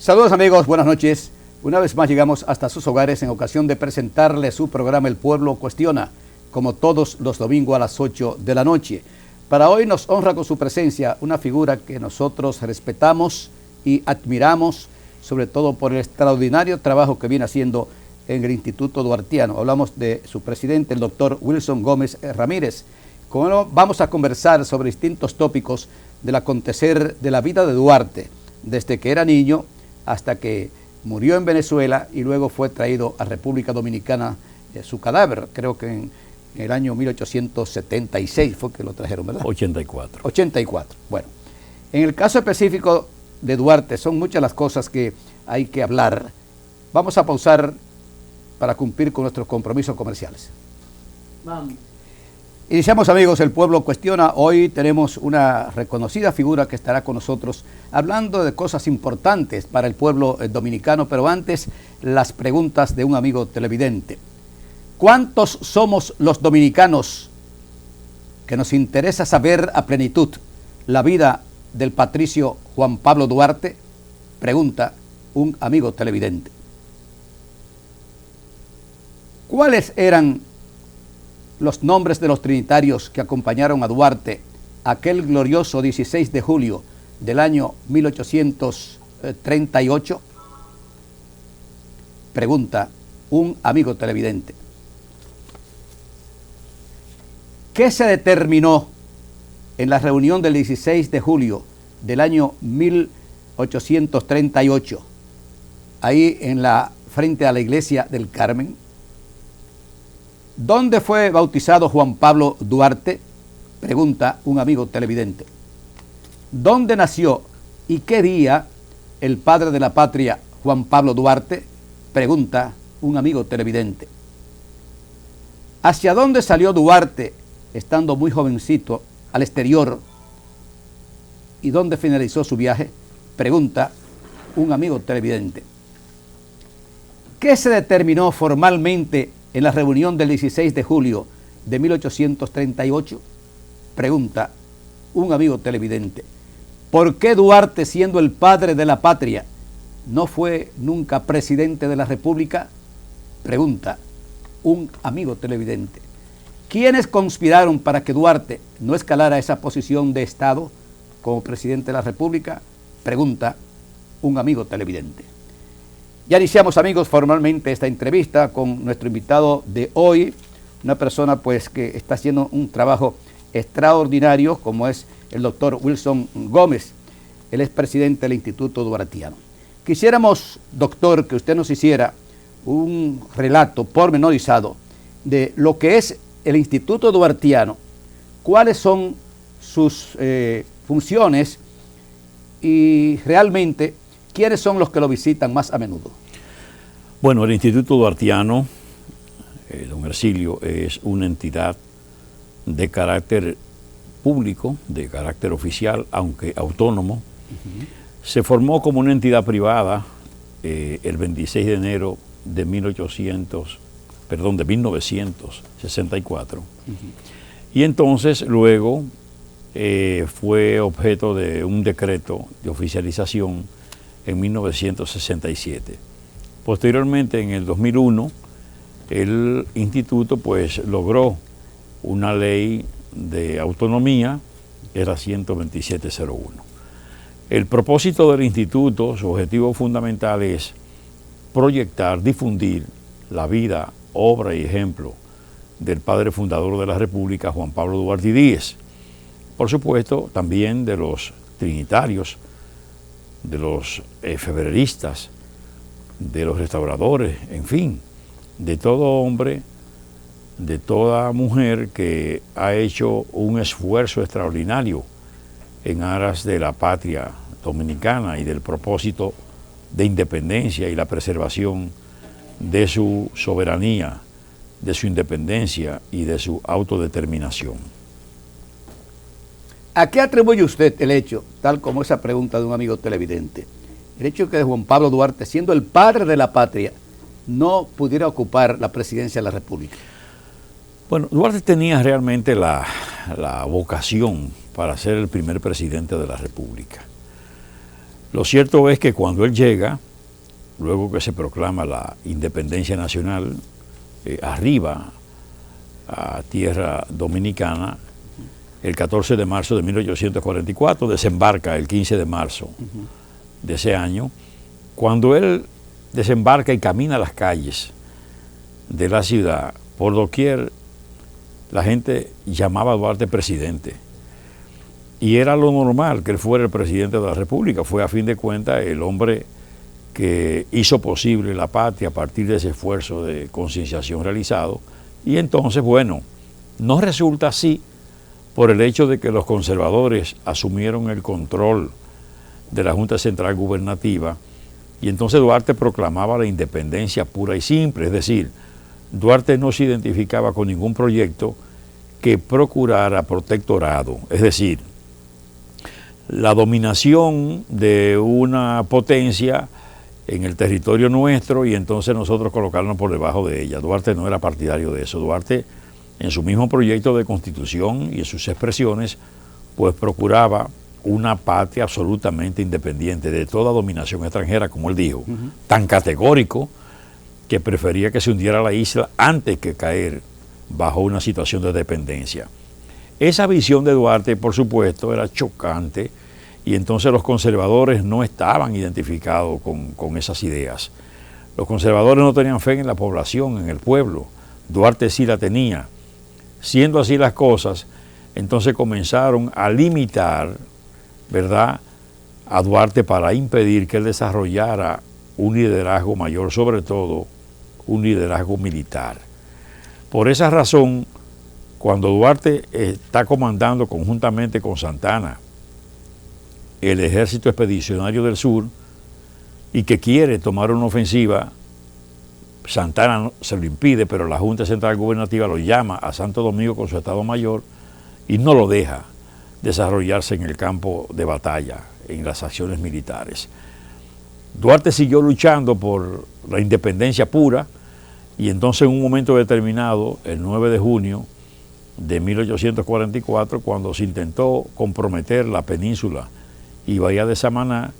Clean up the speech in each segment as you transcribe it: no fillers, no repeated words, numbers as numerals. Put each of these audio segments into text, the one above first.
Saludos amigos, buenas noches. Una vez más llegamos hasta sus hogares en ocasión de presentarles su programa El Pueblo Cuestiona, como todos los domingos a las 8 de la noche. Para hoy nos honra con su presencia una figura que nosotros respetamos y admiramos, sobre todo por el extraordinario trabajo que viene haciendo en el Instituto Duartiano. Hablamos de su presidente, el doctor Wilson Gómez Ramírez. Con él vamos a conversar sobre distintos tópicos del acontecer de la vida de Duarte, desde que era niño hasta que murió en Venezuela y luego fue traído a República Dominicana su cadáver, creo que en el año 1876 fue que lo trajeron, ¿verdad? 84. 84. Bueno, en el caso específico de Duarte son muchas las cosas que hay que hablar. Vamos a pausar para cumplir con nuestros compromisos comerciales. Vamos. Iniciamos, amigos, El Pueblo Cuestiona. Hoy tenemos una reconocida figura que estará con nosotros hablando de cosas importantes para el pueblo dominicano, pero antes las preguntas de un amigo televidente. ¿Cuántos somos los dominicanos que nos interesa saber a plenitud la vida del patricio Juan Pablo Duarte? Pregunta un amigo televidente. ¿Cuáles eran los nombres de los trinitarios que acompañaron a Duarte aquel glorioso 16 de julio del año 1838? Pregunta un amigo televidente. ¿Qué se determinó en la reunión del 16 de julio del año 1838, ahí frente a la iglesia del Carmen? ¿Dónde fue bautizado Juan Pablo Duarte? Pregunta un amigo televidente. ¿Dónde nació y qué día el padre de la patria Juan Pablo Duarte? Pregunta un amigo televidente. ¿Hacia dónde salió Duarte estando muy jovencito al exterior y dónde finalizó su viaje? Pregunta un amigo televidente. ¿Qué se determinó formalmente en la reunión del 16 de julio de 1838? Pregunta un amigo televidente. ¿Por qué Duarte, siendo el padre de la patria, no fue nunca presidente de la República? Pregunta un amigo televidente. ¿Quiénes conspiraron para que Duarte no escalara esa posición de Estado como presidente de la República? Pregunta un amigo televidente. Ya iniciamos, amigos, formalmente esta entrevista con nuestro invitado de hoy, una persona pues que está haciendo un trabajo extraordinario, como es el doctor Wilson Gómez. Él es presidente del Instituto Duartiano. Quisiéramos, doctor, que usted nos hiciera un relato pormenorizado de lo que es el Instituto Duartiano, cuáles son sus funciones y realmente quiénes son los que lo visitan más a menudo. Bueno, el Instituto Duartiano, don Ercilio, es una entidad de carácter público, de carácter oficial, aunque autónomo. Se formó como una entidad privada el 26 de enero de 1964. Y entonces luego fue objeto de un decreto de oficialización en 1967. Posteriormente, en el 2001, el instituto pues logró una ley de autonomía, era 12701. El propósito del instituto, su objetivo fundamental es proyectar, difundir la vida, obra y ejemplo del padre fundador de la República, Juan Pablo Duarte Díez. Por supuesto, también de los trinitarios, de los febreristas, de los restauradores, en fin, de todo hombre, de toda mujer que ha hecho un esfuerzo extraordinario en aras de la patria dominicana y del propósito de independencia y la preservación de su soberanía, de su independencia y de su autodeterminación. ¿A qué atribuye usted el hecho, tal como esa pregunta de un amigo televidente, el hecho de que Juan Pablo Duarte, siendo el padre de la patria, no pudiera ocupar la presidencia de la República? Bueno, Duarte tenía realmente la vocación para ser el primer presidente de la República. Lo cierto es que cuando él llega, luego que se proclama la independencia nacional, arriba a tierra dominicana, el 14 de marzo de 1844, desembarca el 15 de marzo de ese año. Cuando él desembarca y camina las calles de la ciudad, por doquier la gente llamaba a Duarte presidente. Y era lo normal que él fuera el presidente de la República. Fue a fin de cuentas el hombre que hizo posible la patria a partir de ese esfuerzo de concienciación realizado. Y entonces, bueno, no resulta así por el hecho de que los conservadores asumieron el control de la Junta Central Gubernativa y entonces Duarte proclamaba la independencia pura y simple, es decir, Duarte no se identificaba con ningún proyecto que procurara protectorado, es decir, la dominación de una potencia en el territorio nuestro y entonces nosotros colocarnos por debajo de ella. Duarte no era partidario de eso. Duarte, en su mismo proyecto de constitución y en sus expresiones, pues procuraba una patria absolutamente independiente de toda dominación extranjera, como él dijo, tan categórico que prefería que se hundiera la isla antes que caer bajo una situación de dependencia. Esa visión de Duarte, por supuesto, era chocante y entonces los conservadores no estaban identificados con esas ideas. Los conservadores no tenían fe en la población, en el pueblo. Duarte sí la tenía. Siendo así las cosas, entonces comenzaron a limitar, ¿verdad?, a Duarte para impedir que él desarrollara un liderazgo mayor, sobre todo un liderazgo militar. Por esa razón, cuando Duarte está comandando conjuntamente con Santana el Ejército Expedicionario del Sur y que quiere tomar una ofensiva, Santana se lo impide, pero la Junta Central Gubernativa lo llama a Santo Domingo con su Estado Mayor y no lo deja desarrollarse en el campo de batalla, en las acciones militares. Duarte siguió luchando por la independencia pura y entonces en un momento determinado, el 9 de junio de 1844, cuando se intentó comprometer la península y Bahía de Samaná,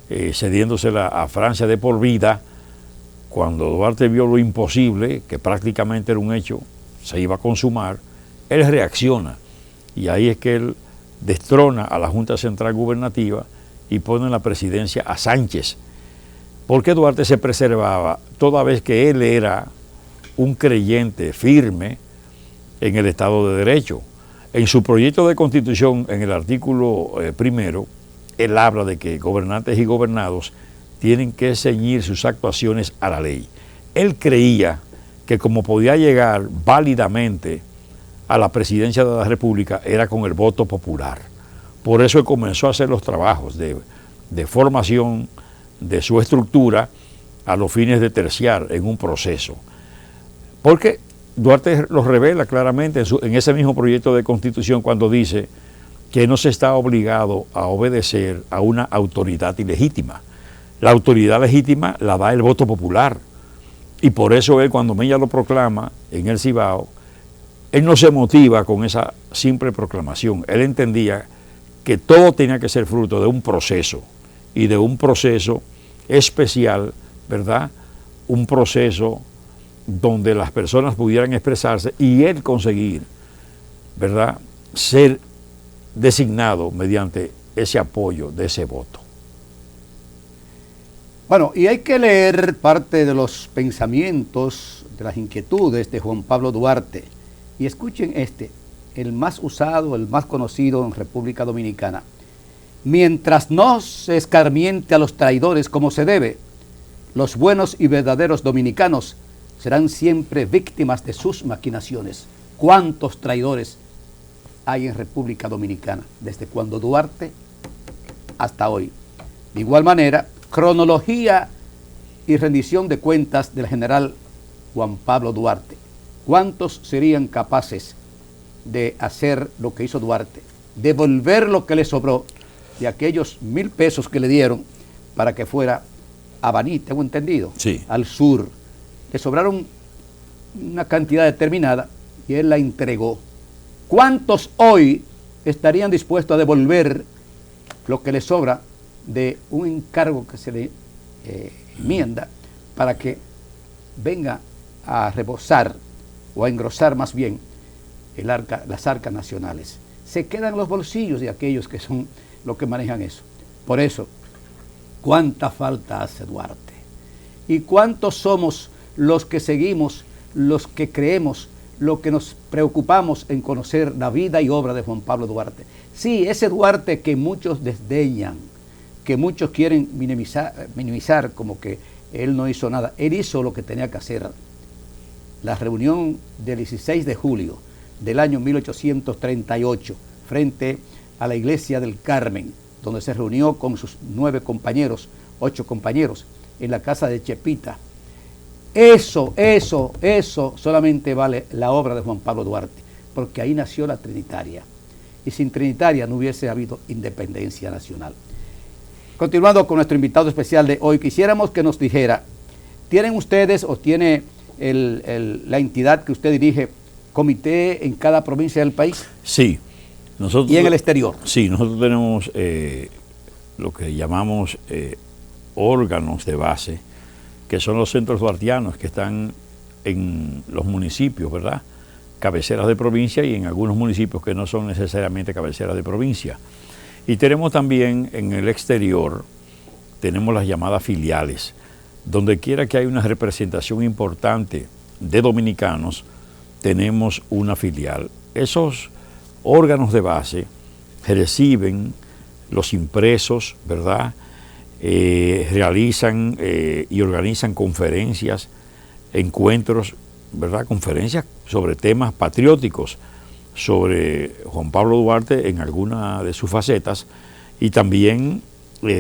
cediéndosela a Francia de por vida, cuando Duarte vio lo imposible, que prácticamente era un hecho, se iba a consumar, él reacciona y ahí es que él destrona a la Junta Central Gubernativa y pone en la presidencia a Sánchez. Porque Duarte se preservaba toda vez que él era un creyente firme en el Estado de Derecho. En su proyecto de constitución, en el artículo primero, él habla de que gobernantes y gobernados tienen que ceñir sus actuaciones a la ley. Él creía que como podía llegar válidamente a la presidencia de la República era con el voto popular. Por eso él comenzó a hacer los trabajos de formación de su estructura a los fines de terciar en un proceso. Porque Duarte lo revela claramente en ese mismo proyecto de constitución cuando dice que no se está obligado a obedecer a una autoridad ilegítima. La autoridad legítima la da el voto popular. Y por eso él, cuando Mella lo proclama en el Cibao, él no se motiva con esa simple proclamación. Él entendía que todo tenía que ser fruto de un proceso y de un proceso especial, ¿verdad? Un proceso donde las personas pudieran expresarse y él conseguir, ¿verdad?, ser designado mediante ese apoyo de ese voto. Bueno, y hay que leer parte de los pensamientos, de las inquietudes de Juan Pablo Duarte. Y escuchen el más usado, el más conocido en República Dominicana. Mientras no se escarmiente a los traidores como se debe, los buenos y verdaderos dominicanos serán siempre víctimas de sus maquinaciones. ¿Cuántos traidores hay en República Dominicana? Desde cuando Duarte hasta hoy. De igual manera, cronología y rendición de cuentas del general Juan Pablo Duarte. ¿Cuántos serían capaces de hacer lo que hizo Duarte? Devolver lo que le sobró de aquellos 1,000 pesos que le dieron para que fuera a Baní, tengo entendido, sí, al sur. Le sobraron una cantidad determinada y él la entregó. ¿Cuántos hoy estarían dispuestos a devolver lo que les sobra de un encargo que se le enmienda para que venga a rebosar o a engrosar más bien las arcas nacionales. Se quedan los bolsillos de aquellos que son los que manejan eso. Por eso, ¿cuánta falta hace Duarte? ¿Y cuántos somos los que seguimos, los que creemos, los que nos preocupamos en conocer la vida y obra de Juan Pablo Duarte? Sí, ese Duarte que muchos desdeñan, que muchos quieren minimizar como que él no hizo nada. Él hizo lo que tenía que hacer. La reunión del 16 de julio del año 1838 frente a la iglesia del Carmen, donde se reunió con sus 8 compañeros en la casa de Chepita. Eso solamente vale la obra de Juan Pablo Duarte, porque ahí nació la Trinitaria. Y sin Trinitaria no hubiese habido independencia nacional. Continuando con nuestro invitado especial de hoy, quisiéramos que nos dijera, ¿tienen ustedes o tiene la entidad que usted dirige comité en cada provincia del país? Sí. Nosotros, ¿y en el exterior? Sí, nosotros tenemos lo que llamamos órganos de base, que son los centros duartianos que están en los municipios, ¿verdad? Cabeceras de provincia y en algunos municipios que no son necesariamente cabeceras de provincia. Y tenemos también en el exterior, tenemos las llamadas filiales. Donde quiera que haya una representación importante de dominicanos, tenemos una filial. Esos órganos de base reciben los impresos, ¿verdad? Realizan y organizan conferencias, encuentros, ¿verdad? Conferencias sobre temas patrióticos, sobre Juan Pablo Duarte en alguna de sus facetas y también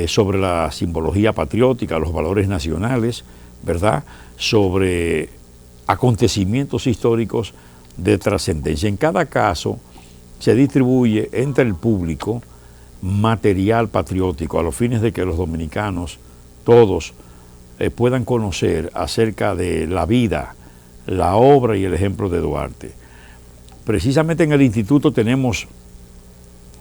sobre la simbología patriótica, los valores nacionales, ¿verdad? Sobre acontecimientos históricos de trascendencia. En cada caso se distribuye entre el público material patriótico a los fines de que los dominicanos todos puedan conocer acerca de la vida, la obra y el ejemplo de Duarte. Precisamente en el instituto tenemos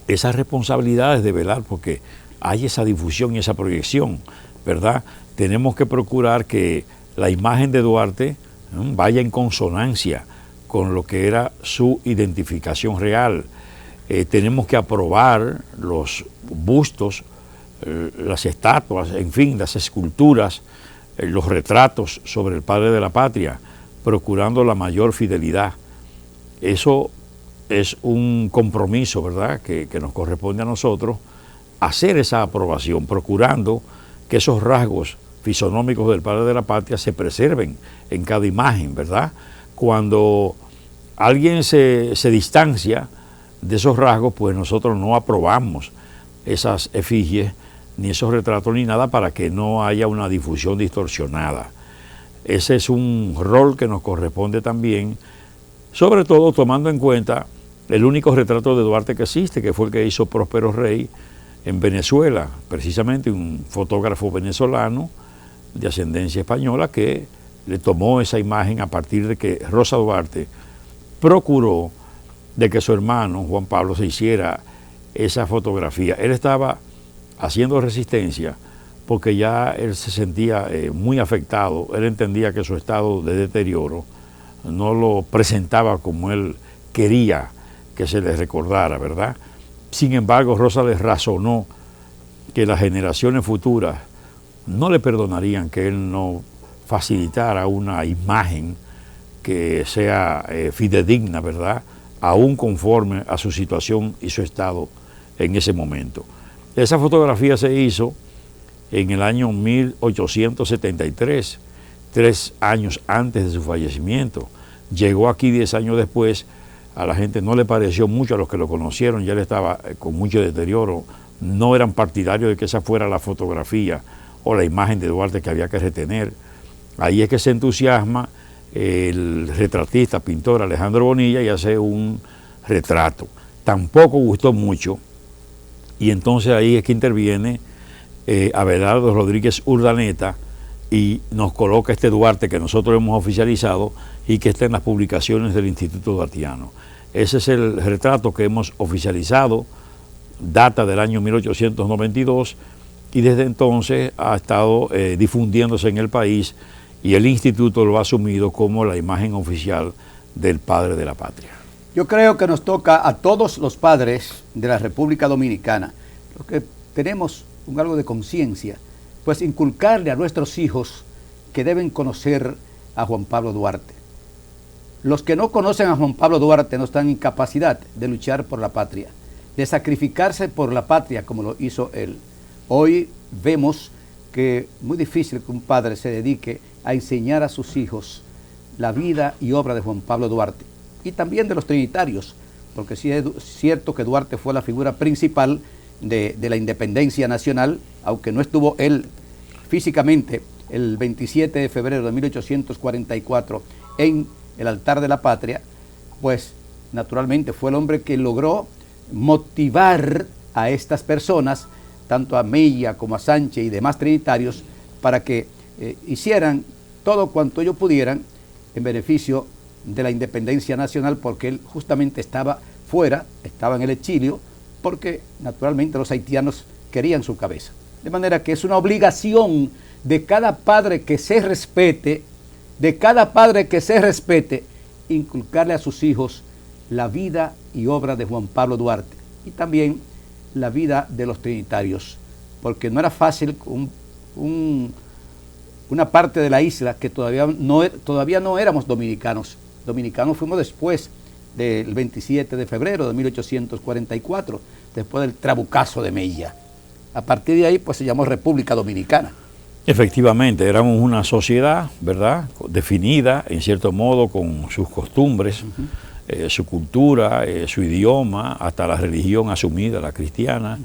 esas responsabilidades de velar porque hay esa difusión y esa proyección, ¿verdad? Tenemos que procurar que la imagen de Duarte vaya en consonancia con lo que era su identificación real. Tenemos que aprobar los bustos, las estatuas, en fin, las esculturas, los retratos sobre el padre de la patria, procurando la mayor fidelidad. Eso es un compromiso, ¿verdad?, que nos corresponde a nosotros, hacer esa aprobación, procurando que esos rasgos fisonómicos del padre de la patria se preserven en cada imagen, ¿verdad? Cuando alguien se distancia de esos rasgos, pues nosotros no aprobamos esas efigies, ni esos retratos, ni nada, para que no haya una difusión distorsionada. Ese es un rol que nos corresponde también, sobre todo tomando en cuenta el único retrato de Duarte que existe, que fue el que hizo Próspero Rey en Venezuela, precisamente un fotógrafo venezolano de ascendencia española que le tomó esa imagen a partir de que Rosa Duarte procuró de que su hermano Juan Pablo se hiciera esa fotografía. Él estaba haciendo resistencia porque ya él se sentía muy afectado, él entendía que su estado de deterioro no lo presentaba como él quería que se le recordara, ¿verdad? Sin embargo, Rosa les razonó que las generaciones futuras no le perdonarían que él no facilitara una imagen que sea fidedigna, ¿verdad?, aún conforme a su situación y su estado en ese momento. Esa fotografía se hizo en el año 1873, 3 años antes de su fallecimiento. Llegó aquí 10 años después, a la gente no le pareció mucho, a los que lo conocieron, ya él estaba con mucho deterioro, no eran partidarios de que esa fuera la fotografía o la imagen de Duarte que había que retener. Ahí es que se entusiasma el retratista, pintor Alejandro Bonilla y hace un retrato. Tampoco gustó mucho y entonces ahí es que interviene Abelardo Rodríguez Urdaneta y nos coloca este Duarte que nosotros hemos oficializado y que está en las publicaciones del Instituto Duartiano. Ese es el retrato que hemos oficializado, data del año 1892 y desde entonces ha estado difundiéndose en el país y el instituto lo ha asumido como la imagen oficial del padre de la patria. Yo creo que nos toca a todos los padres de la República Dominicana, los que tenemos algo de conciencia, pues inculcarle a nuestros hijos que deben conocer a Juan Pablo Duarte. Los que no conocen a Juan Pablo Duarte no están en capacidad de luchar por la patria, de sacrificarse por la patria como lo hizo él. Hoy vemos que es muy difícil que un padre se dedique a enseñar a sus hijos la vida y obra de Juan Pablo Duarte y también de los trinitarios, porque sí es cierto que Duarte fue la figura principal de la independencia nacional, aunque no estuvo él físicamente el 27 de febrero de 1844 en el altar de la patria, pues naturalmente fue el hombre que logró motivar a estas personas, tanto a Mella como a Sánchez y demás trinitarios, para que hicieran todo cuanto ellos pudieran en beneficio de la independencia nacional, porque él justamente estaba fuera, estaba en el exilio, porque naturalmente los haitianos querían su cabeza. De manera que es una obligación de cada padre que se respete, inculcarle a sus hijos la vida y obra de Juan Pablo Duarte y también la vida de los trinitarios, porque no era fácil una parte de la isla que todavía no éramos dominicanos. Dominicanos fuimos después del 27 de febrero de 1844, después del trabucazo de Mella. A partir de ahí, pues se llamó República Dominicana. Efectivamente, éramos una sociedad, ¿verdad?, definida, en cierto modo, con sus costumbres, su cultura, su idioma, hasta la religión asumida, la cristiana,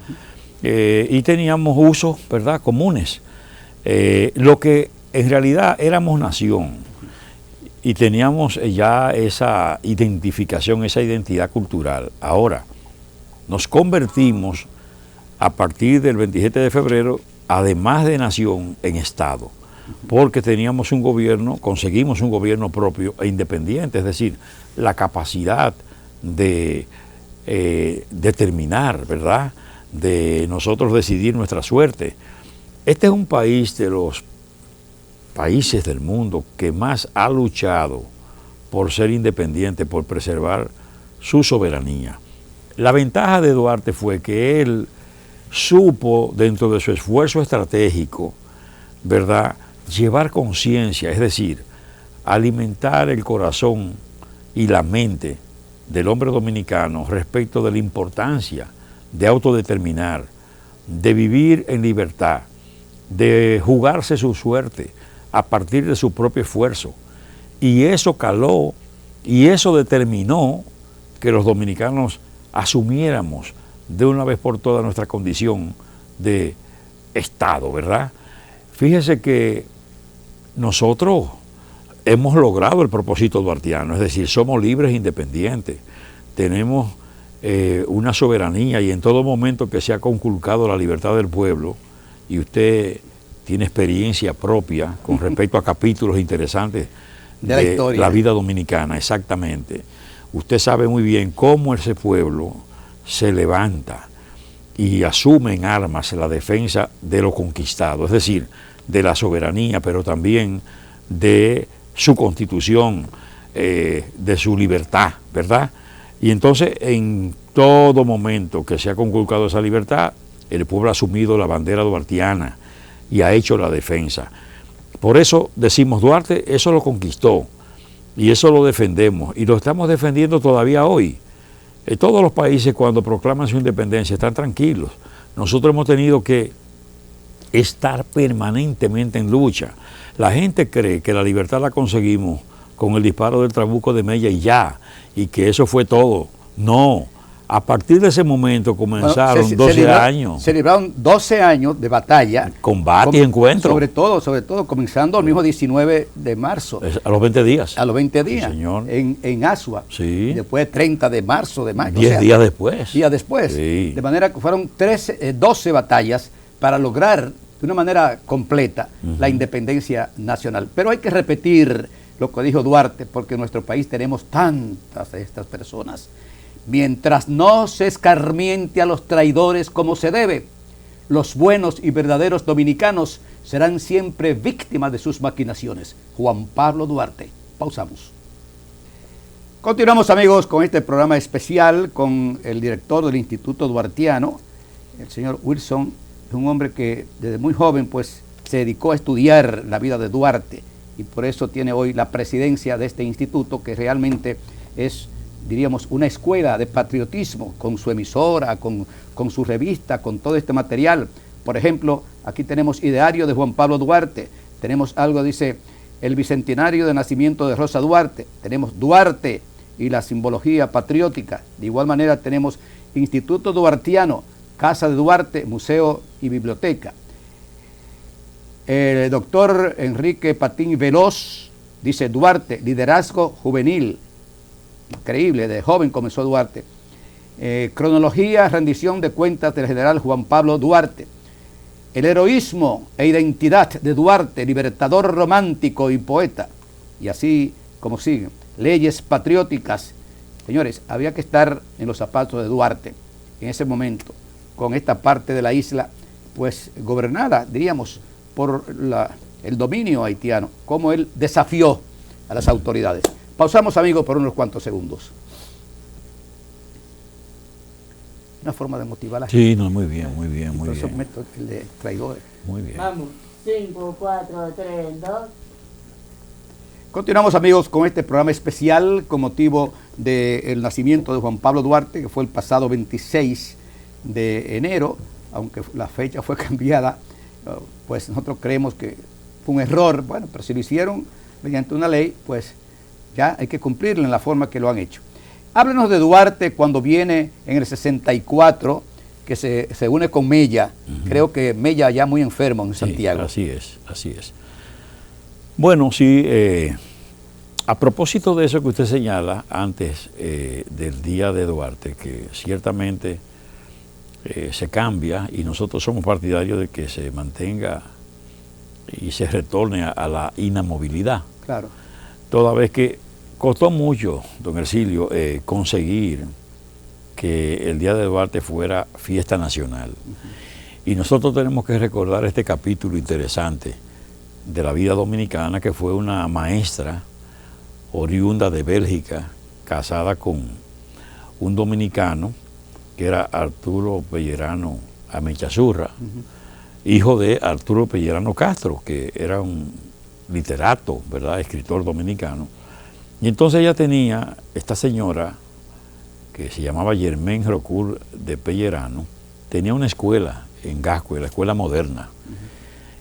y teníamos usos, ¿verdad?, comunes. Lo que en realidad éramos nación, y teníamos ya esa identificación, esa identidad cultural. Ahora, nos convertimos a partir del 27 de febrero, además de nación, en Estado, porque teníamos un gobierno, conseguimos un gobierno propio e independiente, es decir, la capacidad de determinar, ¿verdad?, de nosotros decidir nuestra suerte. Este es un país de los países del mundo que más ha luchado por ser independiente, por preservar su soberanía. La ventaja de Duarte fue que él supo, dentro de su esfuerzo estratégico, ¿verdad?, llevar conciencia, es decir, alimentar el corazón y la mente del hombre dominicano respecto de la importancia de autodeterminar, de vivir en libertad, de jugarse su suerte a partir de su propio esfuerzo. Y eso caló y eso determinó que los dominicanos asumiéramos de una vez por todas nuestra condición de Estado, ¿verdad? Fíjese que nosotros hemos logrado el propósito duartiano, es decir, somos libres e independientes, tenemos una soberanía y en todo momento que se ha conculcado la libertad del pueblo, y usted tiene experiencia propia con respecto a capítulos interesantes de la historia, la vida dominicana, exactamente. Usted sabe muy bien cómo ese pueblo se levanta y asume en armas la defensa de lo conquistado, es decir, de la soberanía, pero también de su constitución, de su libertad, ¿verdad? Y entonces, en todo momento que se ha conculcado esa libertad, el pueblo ha asumido la bandera duartiana y ha hecho la defensa. Por eso decimos, Duarte, eso lo conquistó y eso lo defendemos y lo estamos defendiendo todavía hoy. Todos los países cuando proclaman su independencia están tranquilos. Nosotros hemos tenido que estar permanentemente en lucha. La gente cree que la libertad la conseguimos con el disparo del trabuco de Mella y ya, y que eso fue todo. No. A partir de ese momento comenzaron 12 años. Se libraron 12 años de batalla. Combate y encuentro. Sobre todo, comenzando el mismo 19 de marzo. A los 20 días. A los 20 días. Sí, señor. En Asua. Sí. Después 30 de marzo, de mayo. 10 días después. Días después. Sí. De manera que fueron 12 batallas para lograr de una manera completa la independencia nacional. Pero hay que repetir lo que dijo Duarte, porque en nuestro país tenemos tantas de estas personas. Mientras no se escarmiente a los traidores como se debe, Los buenos y verdaderos dominicanos serán siempre víctimas de sus maquinaciones. Juan Pablo Duarte. Pausamos. Continuamos, amigos, con este programa especial con el director del Instituto Duartiano, el señor Wilson. Es un hombre que desde muy joven pues se dedicó a estudiar la vida de Duarte y por eso tiene hoy la presidencia de este instituto, que realmente es, diríamos, una escuela de patriotismo, con su emisora, con su revista, con todo este material. Por ejemplo, aquí tenemos Ideario de Juan Pablo Duarte, tenemos algo, dice, el bicentenario de nacimiento de Rosa Duarte, tenemos Duarte y la simbología patriótica. De igual manera tenemos Instituto Duartiano, Casa de Duarte, Museo y Biblioteca. El doctor Enrique Patín Veloz dice Duarte, liderazgo juvenil. Increíble, de joven comenzó Duarte. Cronología, rendición de cuentas del general Juan Pablo Duarte. El heroísmo e identidad de Duarte, libertador romántico y poeta. Y así como siguen. Leyes patrióticas. Señores, había que estar en los zapatos de Duarte en ese momento, con esta parte de la isla, pues gobernada, diríamos, por el dominio haitiano, como él desafió a las autoridades. Pausamos, amigos, por unos cuantos segundos. Una forma de motivar a la gente. Sí, no, muy bien, muy bien, muy bien. Por eso meto el de traidores. Muy bien. Vamos, 5, 4, 3, 2. Continuamos, amigos, con este programa especial con motivo del nacimiento de Juan Pablo Duarte, que fue el pasado 26 de enero, aunque la fecha fue cambiada, pues nosotros creemos que fue un error, bueno, pero si lo hicieron mediante una ley, pues ya hay que cumplirlo en la forma que lo han hecho. Háblenos de Duarte cuando viene en el 64, que se une con Mella. Creo que Mella ya muy enfermo en Santiago. Así es, así es. Bueno, sí, a propósito de eso que usted señala antes del día de Duarte, que ciertamente se cambia y nosotros somos partidarios de que se mantenga y se retorne a la inamovilidad. Claro. Toda vez que costó mucho, don Ercilio, conseguir que el día de Duarte fuera fiesta nacional. Y nosotros tenemos que recordar este capítulo interesante de la vida dominicana, que fue una maestra oriunda de Bélgica, casada con un dominicano, que era Arturo Pellerano Amechazurra, hijo de Arturo Pellerano Castro, que era un literato, ¿verdad?, escritor dominicano. Y entonces ella tenía, esta señora, que se llamaba Germain Rocourt de Pellerano, tenía una escuela en Gascue, la escuela moderna.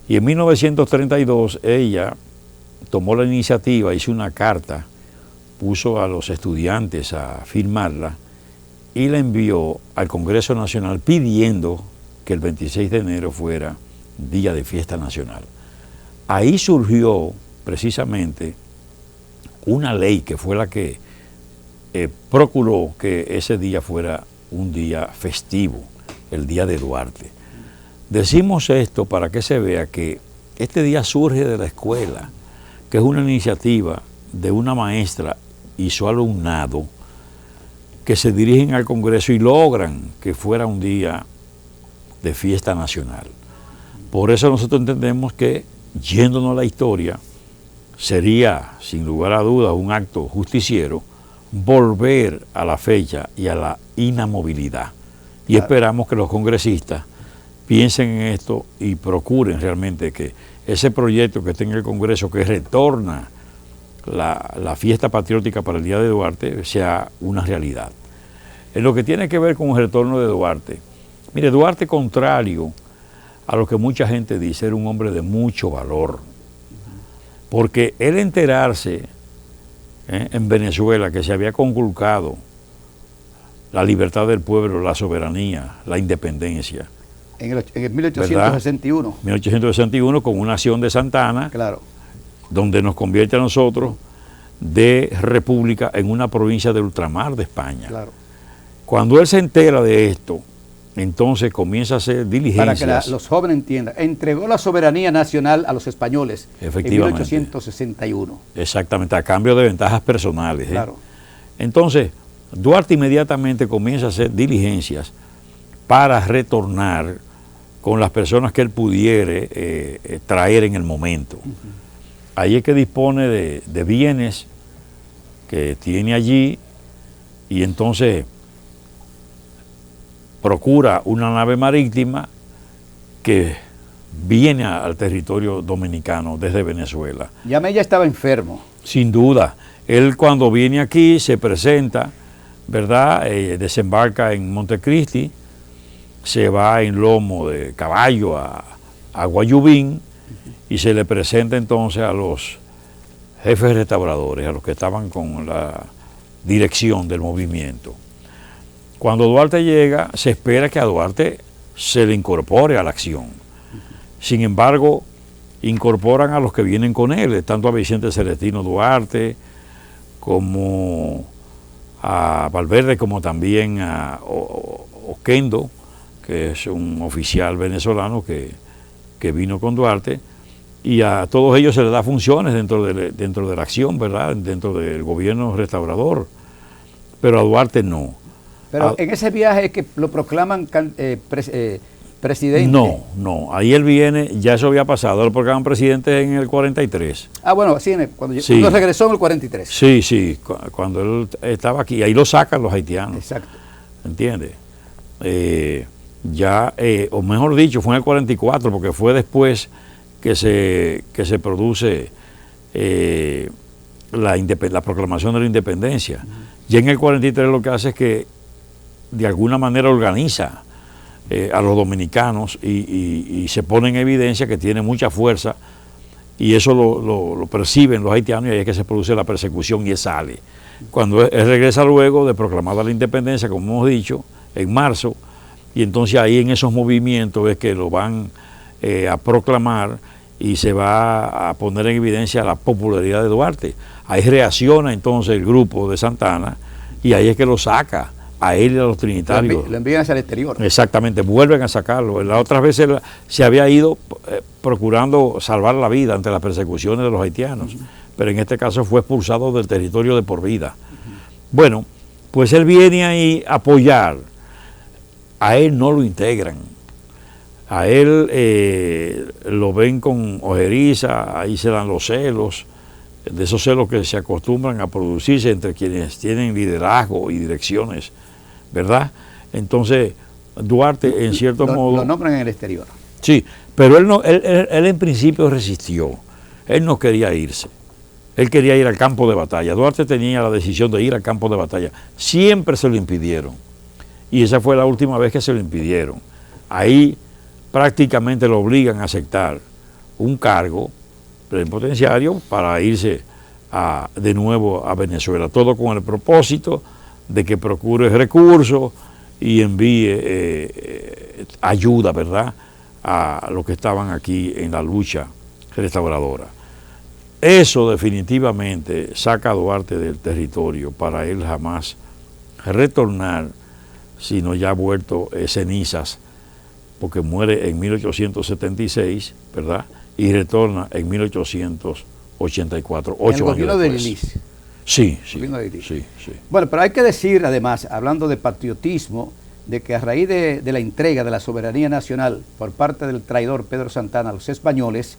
Y en 1932 ella tomó la iniciativa, hizo una carta, puso a los estudiantes a firmarla y la envió al Congreso Nacional pidiendo que el 26 de enero fuera día de fiesta nacional. Ahí surgió precisamente una ley que fue la que procuró que ese día fuera un día festivo, el día de Duarte. Decimos esto para que se vea que este día surge de la escuela, que es una iniciativa de una maestra y su alumnado que se dirigen al Congreso y logran que fuera un día de fiesta nacional. Por eso nosotros entendemos que, yéndonos a la historia, sería, sin lugar a dudas, un acto justiciero volver a la fecha y a la inamovilidad. Y Claro. esperamos que los congresistas piensen en esto y procuren realmente que ese proyecto que está en el Congreso, que retorna la fiesta patriótica para el día de Duarte, sea una realidad. En lo que tiene que ver con el retorno de Duarte, mire, Duarte, contrario a lo que mucha gente dice, era un hombre de mucho valor, porque él enterarse en Venezuela que se había conculcado la libertad del pueblo, la soberanía, la independencia. En el 1861. 1861, con una acción de Santana, Claro. donde nos convierte a nosotros de república en una provincia del ultramar de España. Claro. Cuando él se entera de esto, entonces comienza a hacer diligencias. Para que los jóvenes entiendan, entregó la soberanía nacional a los españoles Efectivamente. en 1861. Exactamente, a cambio de ventajas personales. Claro. Entonces, Duarte inmediatamente comienza a hacer diligencias para retornar con las personas que él pudiera traer en el momento. Ahí es que dispone de bienes que tiene allí y entonces procura una nave marítima que viene al territorio dominicano desde Venezuela. Yamella estaba enfermo. Sin duda, él cuando viene aquí se presenta, ¿verdad? Desembarca en Montecristi, se va en lomo de caballo a Guayubín y se le presenta entonces a los jefes restauradores, a los que estaban con la dirección del movimiento. Cuando Duarte llega, se espera que a Duarte se le incorpore a la acción. Sin embargo, incorporan a los que vienen con él, tanto a Vicente Celestino Duarte, como a Valverde, como también a Oquendo, que es un oficial venezolano que vino con Duarte, y a todos ellos se les da funciones dentro de la acción, ¿verdad? Dentro del gobierno restaurador, pero a Duarte no. Pero en ese viaje es que lo proclaman presidente. No, ahí él viene, ya eso había pasado, lo proclaman presidente en el 43. Ah, bueno, sí, cuando regresó en el 43. Sí, cuando él estaba aquí, ahí lo sacan los haitianos. Exacto. ¿Entiendes? O mejor dicho, fue en el 44, porque fue después que se produce la proclamación de la independencia. Y en el 43 lo que hace es que de alguna manera organiza a los dominicanos y se pone en evidencia que tiene mucha fuerza, y eso lo perciben los haitianos, y ahí es que se produce la persecución y él sale. Cuando él regresa luego de proclamada la independencia, como hemos dicho, en marzo, y entonces ahí en esos movimientos es que lo van a proclamar y se va a poner en evidencia la popularidad de Duarte. Ahí reacciona entonces el grupo de Santana y ahí es que lo saca a él y a los trinitarios. Lo envían hacia el exterior. Exactamente, vuelven a sacarlo. La otra vez él se había ido procurando salvar la vida ante las persecuciones de los haitianos, pero en este caso fue expulsado del territorio de por vida. Bueno, pues él viene ahí a apoyar. A él no lo integran. A él lo ven con ojeriza, ahí se dan los celos, de esos celos que se acostumbran a producirse entre quienes tienen liderazgo y direcciones, ¿verdad? Entonces, Duarte, en cierto modo... Lo nombran en el exterior. Sí, pero él en principio resistió. Él no quería irse. Él quería ir al campo de batalla. Duarte tenía la decisión de ir al campo de batalla. Siempre se lo impidieron. Y esa fue la última vez que se lo impidieron. Ahí prácticamente lo obligan a aceptar un cargo plenipotenciario para irse de nuevo a Venezuela, todo con el propósito de que procure recursos y envíe ayuda, ¿verdad?, a los que estaban aquí en la lucha restauradora. Eso definitivamente saca a Duarte del territorio para él jamás retornar, sino ya vuelto cenizas, porque muere en 1876, ¿verdad?, y retorna en 1884, 8 años gobierno de después. Lilis. Sí. Bueno, pero hay que decir, además, hablando de patriotismo, de que a raíz de la entrega de la soberanía nacional por parte del traidor Pedro Santana a los españoles,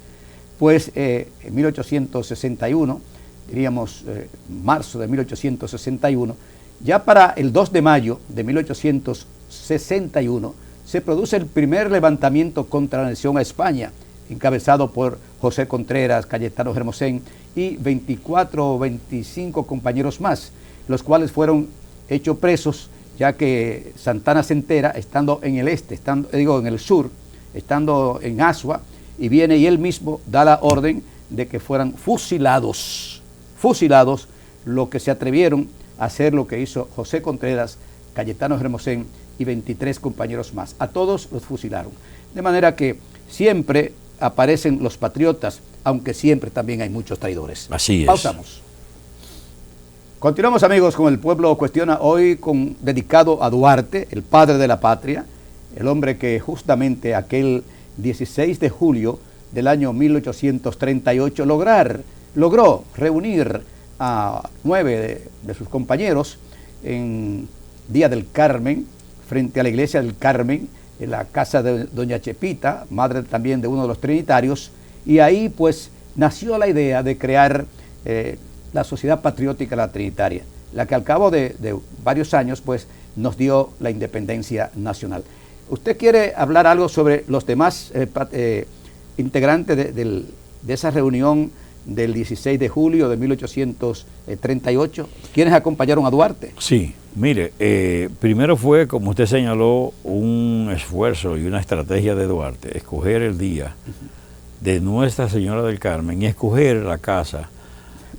pues en 1861, diríamos marzo de 1861, ya para el 2 de mayo de 1861, se produce el primer levantamiento contra la nación a España, encabezado por José Contreras, Cayetano Hermosén y 24 o 25 compañeros más, los cuales fueron hechos presos, ya que Santana se entera, estando en el en el sur, estando en Asua, y viene y él mismo da la orden de que fueran fusilados, lo que se atrevieron a hacer lo que hizo José Contreras, Cayetano Hermosén y 23 compañeros más. A todos los fusilaron. De manera que siempre aparecen los patriotas, aunque siempre también hay muchos traidores. Así es. Pausamos. Continuamos, amigos, con El Pueblo Cuestiona, hoy dedicado a Duarte, el padre de la patria, el hombre que justamente aquel 16 de julio del año 1838 logró reunir a 9 de sus compañeros en Día del Carmen, frente a la iglesia del Carmen, en la casa de doña Chepita, madre también de uno de los trinitarios, y ahí pues nació la idea de crear la Sociedad Patriótica La Trinitaria, la que al cabo de varios años pues nos dio la independencia nacional. ¿Usted quiere hablar algo sobre los demás integrantes de esa reunión del 16 de julio de 1838? ¿Quiénes acompañaron a Duarte? Sí, mire, primero fue, como usted señaló, un esfuerzo y una estrategia de Duarte, escoger el día de Nuestra Señora del Carmen y escoger la casa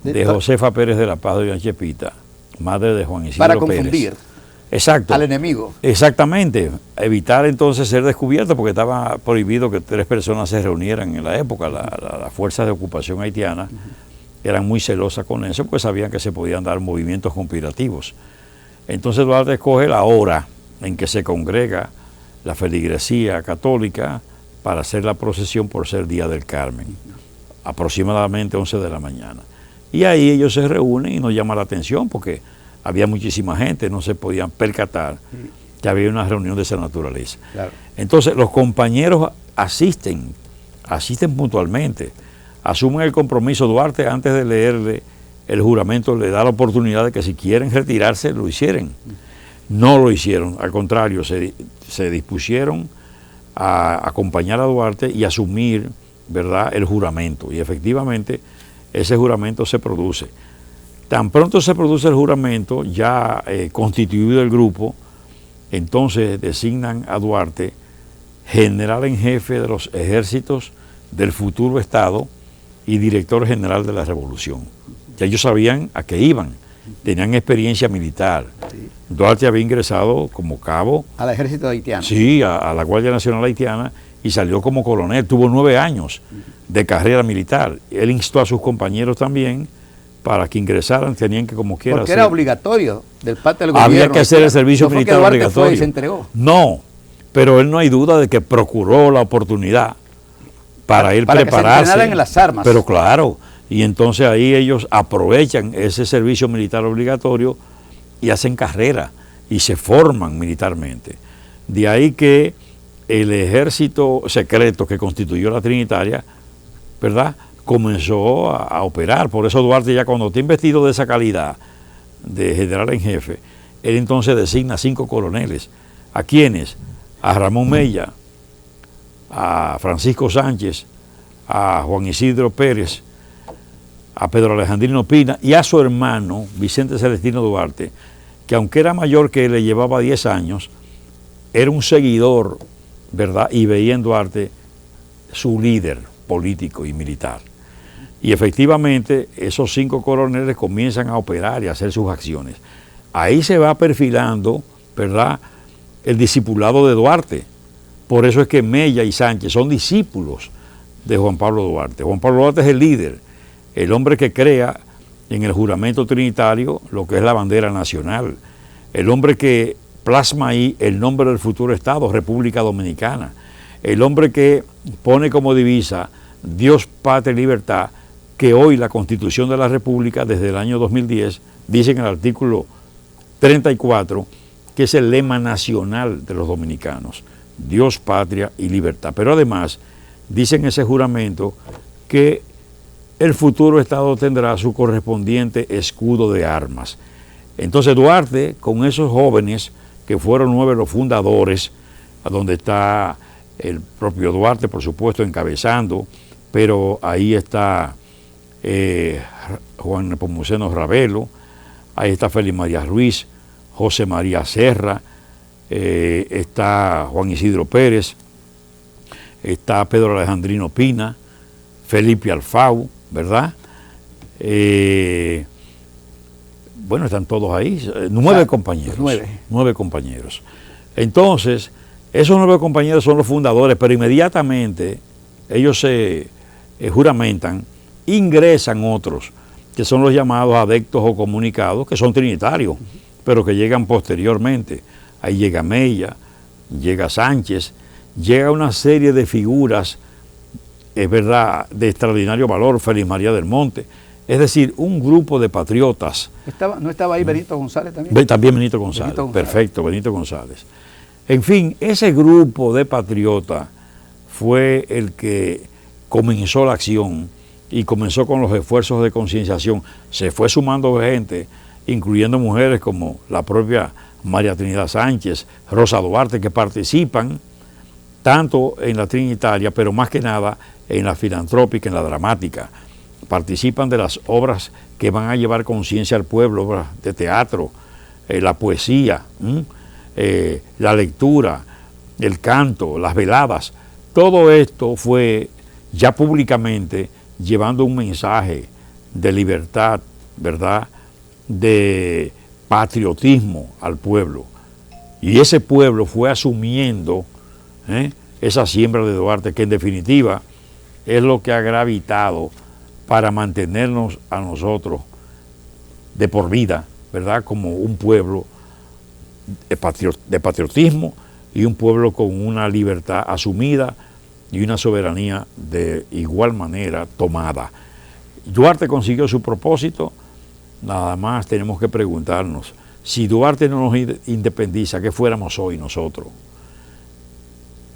de Josefa Pérez de la Paz de doña Chepita, madre de Juan Isidro para Pérez. confundir Exacto. al enemigo. Exactamente, evitar entonces ser descubierto, porque estaba prohibido que 3 personas se reunieran en la época. Las fuerzas de ocupación haitiana eran muy celosas con eso, porque sabían que se podían dar movimientos conspirativos. Entonces Duarte escoge la hora en que se congrega la feligresía católica para hacer la procesión por ser Día del Carmen, aproximadamente 11 de la mañana. Y ahí ellos se reúnen y nos llama la atención porque había muchísima gente, no se podían percatar que había una reunión de esa naturaleza. Claro. Entonces los compañeros asisten puntualmente, asumen el compromiso. Duarte, antes de leerle el juramento, le da la oportunidad de que si quieren retirarse, lo hicieran. No lo hicieron, al contrario, se dispusieron a acompañar a Duarte y asumir, ¿verdad?, el juramento. Y efectivamente ese juramento se produce. Tan pronto se produce el juramento, ya constituido el grupo, entonces designan a Duarte general en jefe de los ejércitos del futuro Estado y director general de la Revolución. Ya ellos sabían a qué iban, tenían experiencia militar. Sí. Duarte había ingresado como cabo. Al ejército haitiano. Sí, a la Guardia Nacional Haitiana, y salió como coronel. Tuvo 9 años de carrera militar. Él instó a sus compañeros también para que ingresaran, tenían que como quiera porque hacer. era obligatorio del parte del gobierno. Había que hacer el servicio no militar fue que Duarte obligatorio. fue y se entregó. No, pero él no hay duda de que procuró la oportunidad para ir para prepararse. Que se entrenaran en las armas. Pero claro, y entonces ahí ellos aprovechan ese servicio militar obligatorio y hacen carrera y se forman militarmente. De ahí que el ejército secreto que constituyó la Trinitaria, ¿verdad?, comenzó a operar. Por eso Duarte, ya cuando está investido de esa calidad de general en jefe, él entonces designa 5 coroneles. ¿A quiénes? A Ramón Mella, a Francisco Sánchez, a Juan Isidro Pérez, a Pedro Alejandrino Pina y a su hermano Vicente Celestino Duarte, que aunque era mayor que él, le llevaba 10 años, era un seguidor, ¿verdad?, y veía en Duarte su líder político y militar. Y efectivamente esos 5 coroneles comienzan a operar y a hacer sus acciones. Ahí se va perfilando, ¿verdad?, el discipulado de Duarte. Por eso es que Mella y Sánchez son discípulos de Juan Pablo Duarte. Juan Pablo Duarte es el líder, el hombre que crea en el juramento trinitario lo que es la bandera nacional, el hombre que plasma ahí el nombre del futuro Estado, República Dominicana, el hombre que pone como divisa Dios, Patria y Libertad, que hoy la Constitución de la República, desde el año 2010, dice en el artículo 34, que es el lema nacional de los dominicanos, Dios, Patria y Libertad. Pero además, dice en ese juramento que el futuro Estado tendrá su correspondiente escudo de armas. Entonces Duarte, con esos jóvenes, que fueron 9 los fundadores, a donde está el propio Duarte, por supuesto, encabezando, pero ahí está Juan Nepomuceno Ravelo, ahí está Félix María Ruiz, José María Serra, está Juan Isidro Pérez, está Pedro Alejandrino Pina, Felipe Alfau, ¿verdad? Bueno, están todos ahí, 9 compañeros. 9 compañeros. Entonces, esos 9 compañeros son los fundadores, pero inmediatamente ellos se juramentan, ingresan otros, que son los llamados adeptos o comunicados, que son trinitarios, pero que llegan posteriormente. Ahí llega Mella, llega Sánchez, llega una serie de figuras, es verdad, de extraordinario valor, Félix María del Monte, es decir, un grupo de patriotas. ¿No estaba ahí Benito González también? También Benito González, Benito González. Perfecto, Benito González. En fin, ese grupo de patriotas fue el que comenzó la acción y comenzó con los esfuerzos de concienciación. Se fue sumando gente, incluyendo mujeres como la propia María Trinidad Sánchez, Rosa Duarte, que participan tanto en la Trinitaria, pero más que nada en la filantrópica, en la dramática. Participan de las obras que van a llevar conciencia al pueblo, obras de teatro, la poesía, la lectura, el canto, las veladas. Todo esto fue ya públicamente llevando un mensaje de libertad, ¿verdad?, de patriotismo al pueblo. Y ese pueblo fue asumiendo esa siembra de Duarte, que en definitiva es lo que ha gravitado para mantenernos a nosotros de por vida, ¿verdad?, como un pueblo de patriotismo y un pueblo con una libertad asumida y una soberanía de igual manera tomada. Duarte consiguió su propósito. Nada más tenemos que preguntarnos, si Duarte no nos independiza, ¿qué fuéramos hoy nosotros?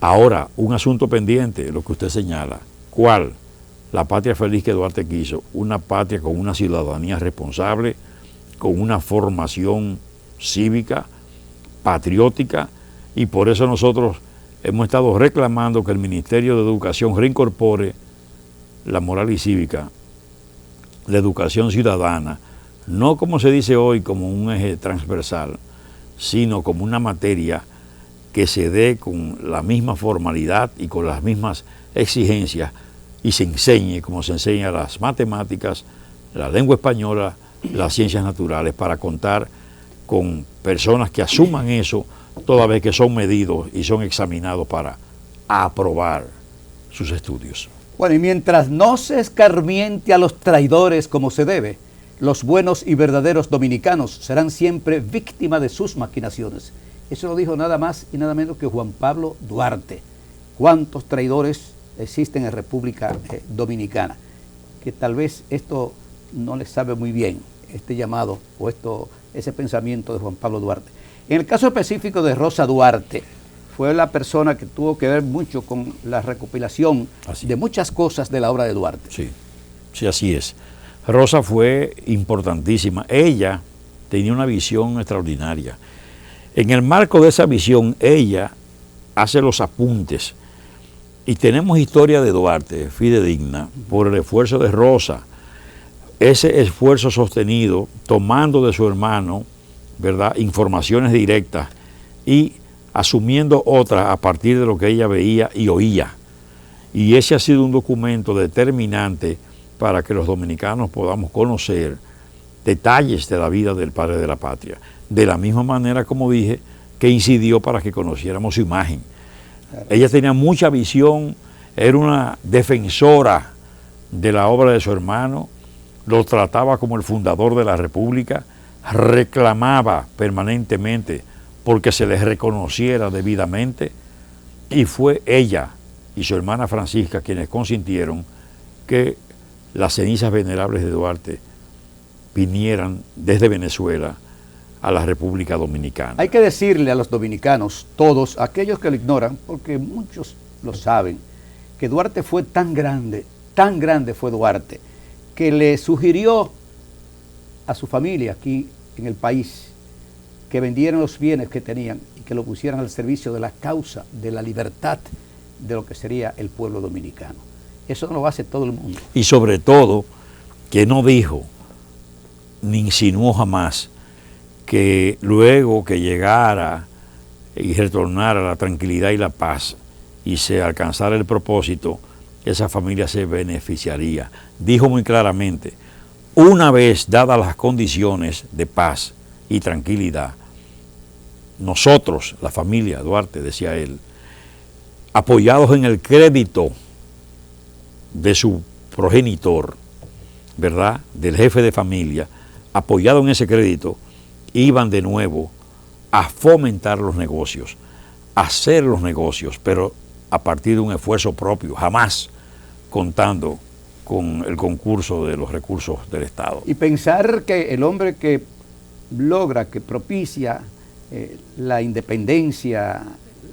Ahora, un asunto pendiente, lo que usted señala. ¿Cuál? La patria feliz que Duarte quiso, una patria con una ciudadanía responsable, con una formación cívica, patriótica, y por eso nosotros hemos estado reclamando que el Ministerio de Educación reincorpore la moral y cívica, la educación ciudadana, no como se dice hoy como un eje transversal, sino como una materia que se dé con la misma formalidad y con las mismas exigencias y se enseñe como se enseña las matemáticas, la lengua española, las ciencias naturales, para contar con personas que asuman eso toda vez que son medidos y son examinados para aprobar sus estudios. Bueno, y mientras no se escarmiente a los traidores como se debe, los buenos y verdaderos dominicanos serán siempre víctimas de sus maquinaciones. Eso lo dijo nada más y nada menos que Juan Pablo Duarte. ¿Cuántos traidores existen en República Dominicana? Que tal vez esto no les sabe muy bien, este llamado o ese pensamiento de Juan Pablo Duarte. En el caso específico de Rosa Duarte, fue la persona que tuvo que ver mucho con la recopilación de muchas cosas de la obra de Duarte. Sí, sí, así es. Rosa fue importantísima. Ella tenía una visión extraordinaria. En el marco de esa visión, ella hace los apuntes. Y tenemos historia de Duarte fidedigna por el esfuerzo de Rosa. Ese esfuerzo sostenido, tomando de su hermano, ¿verdad?, informaciones directas y asumiendo otras a partir de lo que ella veía y oía. Y ese ha sido un documento determinante para que los dominicanos podamos conocer detalles de la vida del padre de la patria. De la misma manera, como dije, que incidió para que conociéramos su imagen. Ella tenía mucha visión, era una defensora de la obra de su hermano, lo trataba como el fundador de la República, reclamaba permanentemente porque se les reconociera debidamente, y fue ella y su hermana Francisca quienes consintieron que las cenizas venerables de Duarte vinieran desde Venezuela a la República Dominicana. Hay que decirle a los dominicanos, todos, aquellos que lo ignoran, porque muchos lo saben, que Duarte fue tan grande fue Duarte, que le sugirió a su familia aquí en el país que vendieran los bienes que tenían y que lo pusieran al servicio de la causa de la libertad de lo que sería el pueblo dominicano. Eso no lo hace todo el mundo. Y sobre todo, que no dijo ni insinuó jamás que luego que llegara y retornara la tranquilidad y la paz y se alcanzara el propósito, esa familia se beneficiaría. Dijo muy claramente, una vez dadas las condiciones de paz y tranquilidad, nosotros, la familia Duarte, decía él, apoyados en el crédito de su progenitor, ¿verdad?, del jefe de familia, apoyados en ese crédito, iban de nuevo a fomentar los negocios, a hacer los negocios, pero a partir de un esfuerzo propio, jamás contando con el concurso de los recursos del Estado. Y pensar que el hombre que logra, que propicia la independencia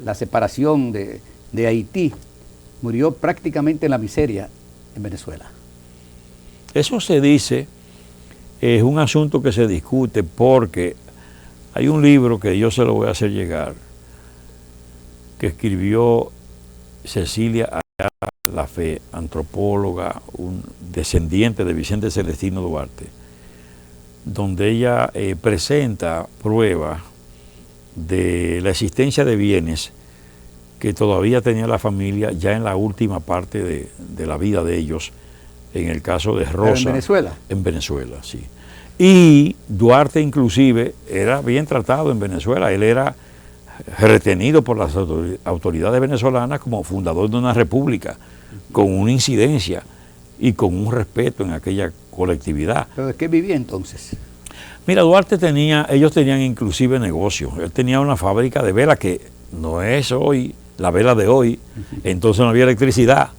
la separación de Haití, murió prácticamente en la miseria en Venezuela. Eso se dice, es un asunto que se discute porque hay un libro que yo se lo voy a hacer llegar, que escribió Cecilia Ayala Lafé, antropóloga, un descendiente de Vicente Celestino Duarte, donde ella presenta pruebas de la existencia de bienes que todavía tenía la familia ya en la última parte de la vida de ellos, en el caso de Rosa. ¿Pero en Venezuela? En Venezuela, sí. Y Duarte inclusive era bien tratado en Venezuela, él era retenido por las autoridades venezolanas como fundador de una república, con una incidencia y con un respeto en aquella colectividad. ¿Pero de qué vivía entonces? Mira, Duarte ellos tenían inclusive negocios. Él tenía una fábrica de vela que no es hoy, la vela de hoy, entonces no había electricidad.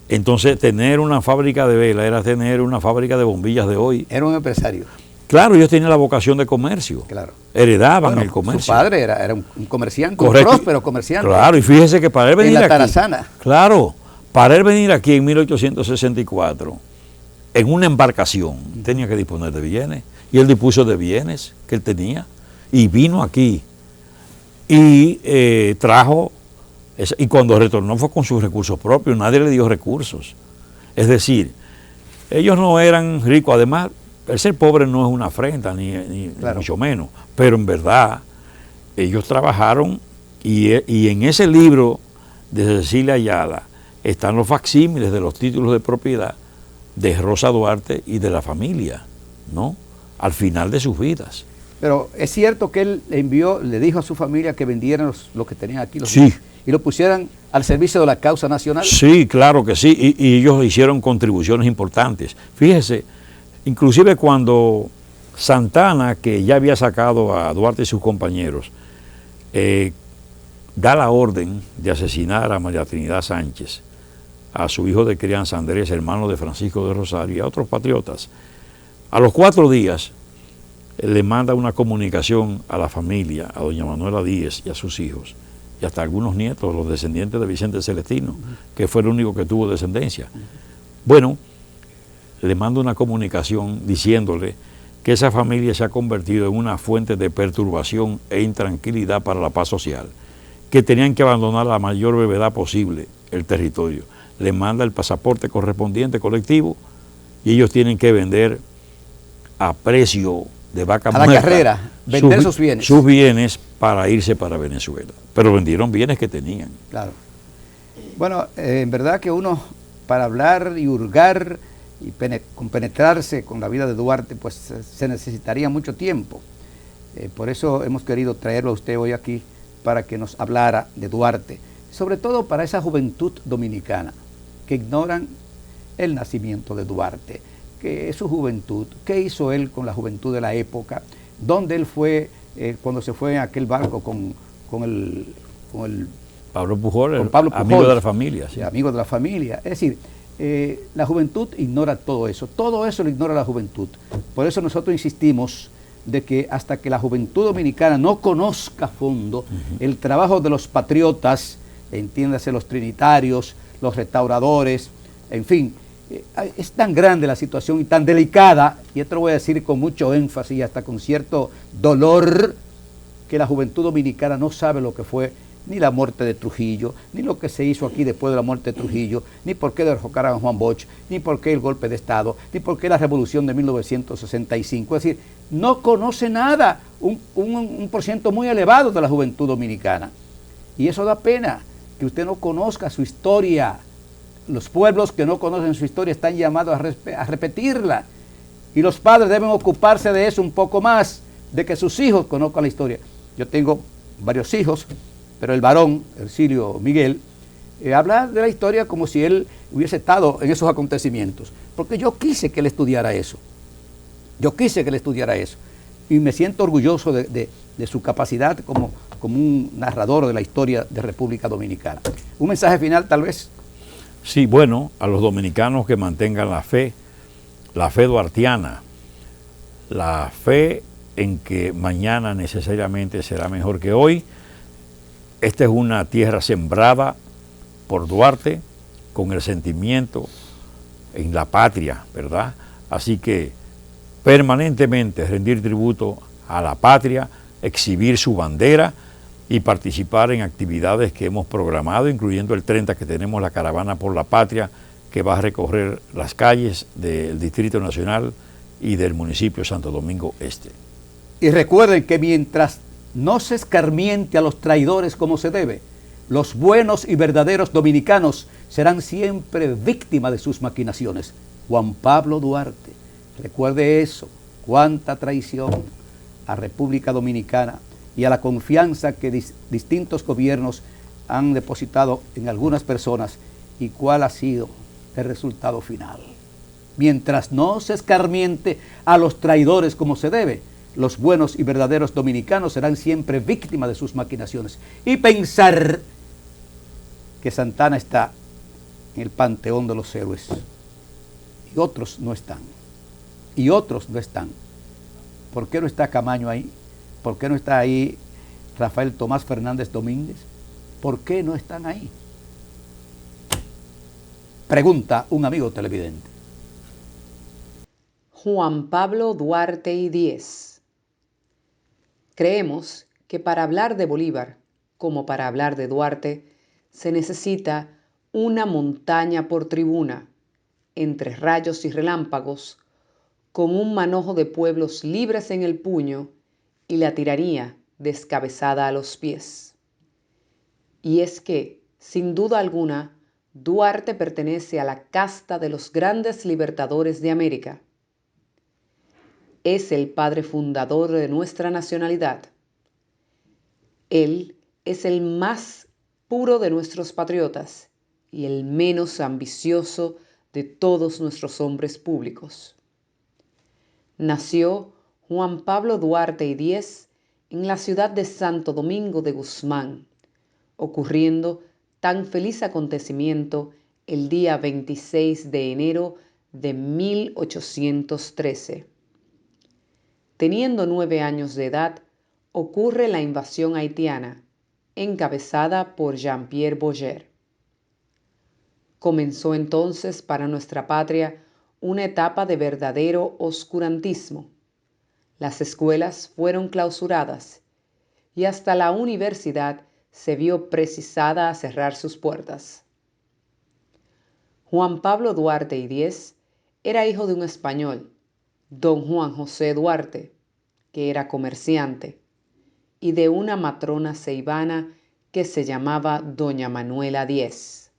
Entonces tener una fábrica de vela era tener una fábrica de bombillas de hoy. Era un empresario. Claro, ellos tenían la vocación de comercio. Claro. Heredaban el comercio. Su padre era un comerciante, Correcto. un próspero comerciante. Claro, y fíjese que para él venir en la aquí, Tarazana. claro, para él venir aquí en 1864, en una embarcación, tenía que disponer de bienes. Y él dispuso de bienes que él tenía. Y vino aquí. Y trajo, y cuando retornó fue con sus recursos propios, nadie le dio recursos. Es decir, ellos no eran ricos, además, el ser pobre no es una afrenta, ni Claro. mucho menos, pero en verdad ellos trabajaron y en ese libro de Cecilia Ayala están los facsímiles de los títulos de propiedad de Rosa Duarte y de la familia, ¿no? Al final de sus vidas. Pero es cierto que él le dijo a su familia que vendieran lo que tenían aquí, Sí. y lo pusieran al servicio de la causa nacional. Sí, claro que sí, y ellos hicieron contribuciones importantes. Fíjese, inclusive cuando Santana, que ya había sacado a Duarte y sus compañeros, da la orden de asesinar a María Trinidad Sánchez, a su hijo de crianza Andrés, hermano de Francisco de Rosario, y a otros patriotas, a los 4 días le manda una comunicación a la familia, a doña Manuela Díez y a sus hijos, y hasta algunos nietos, los descendientes de Vicente Celestino, que fue el único que tuvo descendencia. Bueno, le manda una comunicación diciéndole que esa familia se ha convertido en una fuente de perturbación e intranquilidad para la paz social, que tenían que abandonar a la mayor brevedad posible el territorio. Le manda el pasaporte correspondiente colectivo y ellos tienen que vender a precio de vaca A la muerta carrera, vender sus bienes. Sus bienes para irse para Venezuela. Pero vendieron bienes que tenían. Claro. Bueno, en verdad que uno, para hablar y hurgar y compenetrarse con la vida de Duarte, pues se necesitaría mucho tiempo. Por eso hemos querido traerlo a usted hoy aquí, para que nos hablara de Duarte, sobre todo para esa juventud dominicana que ignoran el nacimiento de Duarte, que es su juventud, qué hizo él con la juventud de la época, dónde él fue cuando se fue en aquel barco con el Pablo Pujol, con Pablo amigo Pujol, de la familia. Sí. Amigo de la familia. Es decir, la juventud ignora todo eso lo ignora la juventud. Por eso nosotros insistimos de que hasta que la juventud dominicana no conozca a fondo el trabajo de los patriotas, entiéndase los trinitarios, los restauradores, en fin, es tan grande la situación y tan delicada, y esto lo voy a decir con mucho énfasis y hasta con cierto dolor, que la juventud dominicana no sabe lo que fue ni la muerte de Trujillo, ni lo que se hizo aquí después de la muerte de Trujillo, ni por qué derrocaron a Juan Bosch, ni por qué el golpe de Estado, ni por qué la revolución de 1965. Es decir, no conoce nada, un porciento muy elevado de la juventud dominicana. Y eso da pena, que usted no conozca su historia. Los pueblos que no conocen su historia están llamados a repetirla. Y los padres deben ocuparse de eso un poco más, de que sus hijos conozcan la historia. Yo tengo varios hijos, pero el varón, Ercilio Miguel, habla de la historia como si él hubiese estado en esos acontecimientos. Porque yo quise que él estudiara eso. Y me siento orgulloso de su capacidad como un narrador de la historia de República Dominicana. Un mensaje final, tal vez. Sí, bueno, a los dominicanos que mantengan la fe duartiana, la fe en que mañana necesariamente será mejor que hoy, esta es una tierra sembrada por Duarte con el sentimiento en la patria, ¿verdad? Así que permanentemente rendir tributo a la patria, exhibir su bandera y participar en actividades que hemos programado, incluyendo el 30 que tenemos la Caravana por la Patria, que va a recorrer las calles del Distrito Nacional y del municipio de Santo Domingo Este. Y recuerden que mientras no se escarmiente a los traidores como se debe, los buenos y verdaderos dominicanos serán siempre víctimas de sus maquinaciones. Juan Pablo Duarte, recuerde eso, cuánta traición a República Dominicana y a la confianza que distintos gobiernos han depositado en algunas personas y cuál ha sido el resultado final. Mientras no se escarmiente a los traidores como se debe, los buenos y verdaderos dominicanos serán siempre víctimas de sus maquinaciones. Y pensar que Santana está en el panteón de los héroes y otros no están. Y otros no están. ¿Por qué no está Camaño ahí? ¿Por qué no está ahí Rafael Tomás Fernández Domínguez? ¿Por qué no están ahí? Pregunta un amigo televidente. Juan Pablo Duarte y Diez. Creemos que para hablar de Bolívar, como para hablar de Duarte, se necesita una montaña por tribuna, entre rayos y relámpagos, con un manojo de pueblos libres en el puño y la tiranía descabezada a los pies. Y es que, sin duda alguna, Duarte pertenece a la casta de los grandes libertadores de América. Es el padre fundador de nuestra nacionalidad. Él es el más puro de nuestros patriotas y el menos ambicioso de todos nuestros hombres públicos. Nació Juan Pablo Duarte y Diez en la ciudad de Santo Domingo de Guzmán, ocurriendo tan feliz acontecimiento el día 26 de enero de 1813. Teniendo 9 años de edad, ocurre la invasión haitiana, encabezada por Jean-Pierre Boyer. Comenzó entonces para nuestra patria una etapa de verdadero oscurantismo. Las escuelas fueron clausuradas y hasta la universidad se vio precisada a cerrar sus puertas. Juan Pablo Duarte y Diez era hijo de un español, don Juan José Duarte, que era comerciante, y de una matrona ceibana que se llamaba doña Manuela Diez.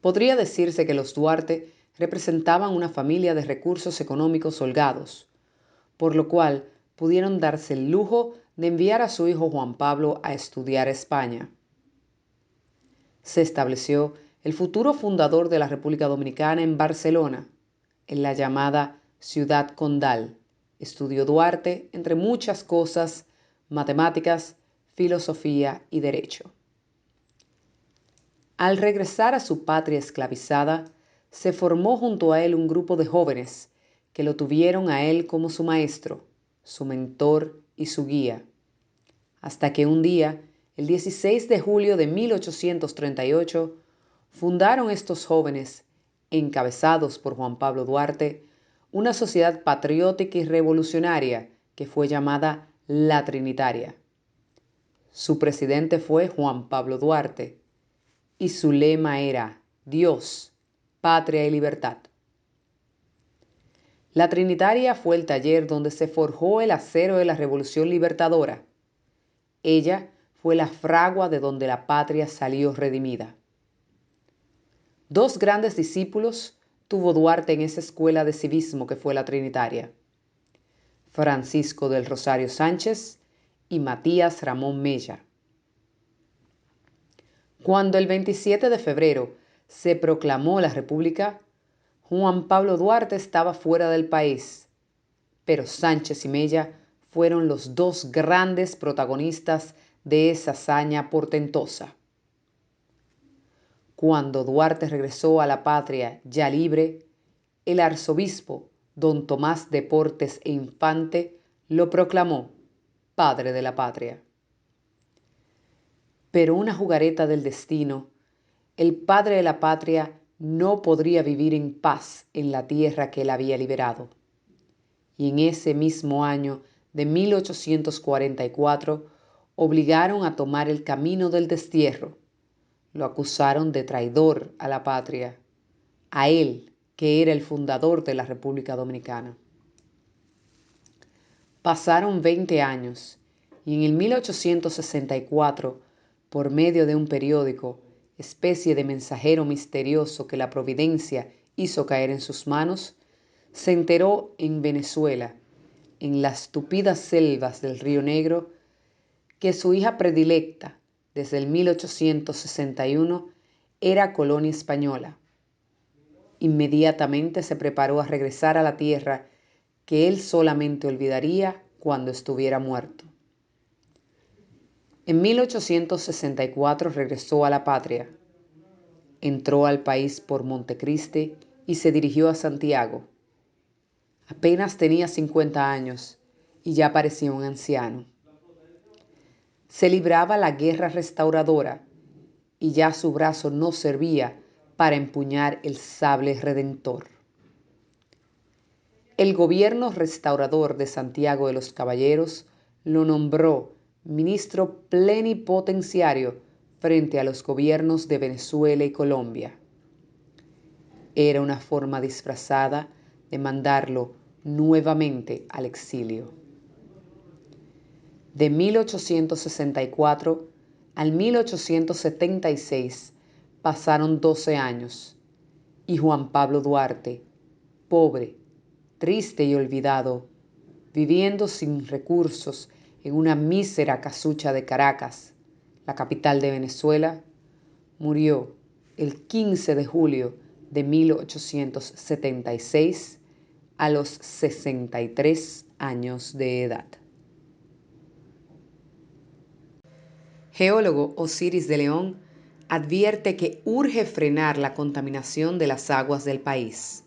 Podría decirse que los Duarte representaban una familia de recursos económicos holgados, por lo cual pudieron darse el lujo de enviar a su hijo Juan Pablo a estudiar a España. Se estableció el futuro fundador de la República Dominicana en Barcelona, en la llamada Ciudad Condal. Estudió Duarte, entre muchas cosas, matemáticas, filosofía y derecho. Al regresar a su patria esclavizada, se formó junto a él un grupo de jóvenes que lo tuvieron a él como su maestro, su mentor y su guía, hasta que un día, el 16 de julio de 1838, fundaron estos jóvenes, encabezados por Juan Pablo Duarte, una sociedad patriótica y revolucionaria que fue llamada La Trinitaria. Su presidente fue Juan Pablo Duarte y su lema era Dios, Patria y Libertad. La Trinitaria fue el taller donde se forjó el acero de la Revolución Libertadora. Ella fue la fragua de donde la patria salió redimida. 2 grandes discípulos tuvo Duarte en esa escuela de civismo que fue la Trinitaria: Francisco del Rosario Sánchez y Matías Ramón Mella. Cuando el 27 de febrero se proclamó la República, Juan Pablo Duarte estaba fuera del país, pero Sánchez y Mella fueron los 2 grandes protagonistas de esa hazaña portentosa. Cuando Duarte regresó a la patria ya libre, el arzobispo don Tomás Deportes e Infante lo proclamó padre de la patria. Pero una jugareta del destino, el padre de la patria no podría vivir en paz en la tierra que él había liberado. Y en ese mismo año de 1844 obligaron a tomar el camino del destierro. Lo acusaron de traidor a la patria, a él, que era el fundador de la República Dominicana. Pasaron 20 años y en el 1864, por medio de un periódico, especie de mensajero misterioso que la providencia hizo caer en sus manos, se enteró en Venezuela, en las tupidas selvas del Río Negro, que su hija predilecta, desde el 1861, era colonia española. Inmediatamente se preparó a regresar a la tierra que él solamente olvidaría cuando estuviera muerto. En 1864 regresó a la patria, entró al país por Montecristi y se dirigió a Santiago. Apenas tenía 50 años y ya parecía un anciano. Se libraba la guerra restauradora y ya su brazo no servía para empuñar el sable redentor. El gobierno restaurador de Santiago de los Caballeros lo nombró ministro plenipotenciario frente a los gobiernos de Venezuela y Colombia. Era una forma disfrazada de mandarlo nuevamente al exilio. De 1864 al 1876 pasaron 12 años y Juan Pablo Duarte, pobre, triste y olvidado, viviendo sin recursos en una mísera casucha de Caracas, la capital de Venezuela, murió el 15 de julio de 1876 a los 63 años de edad. Geólogo Osiris de León advierte que urge frenar la contaminación de las aguas del país.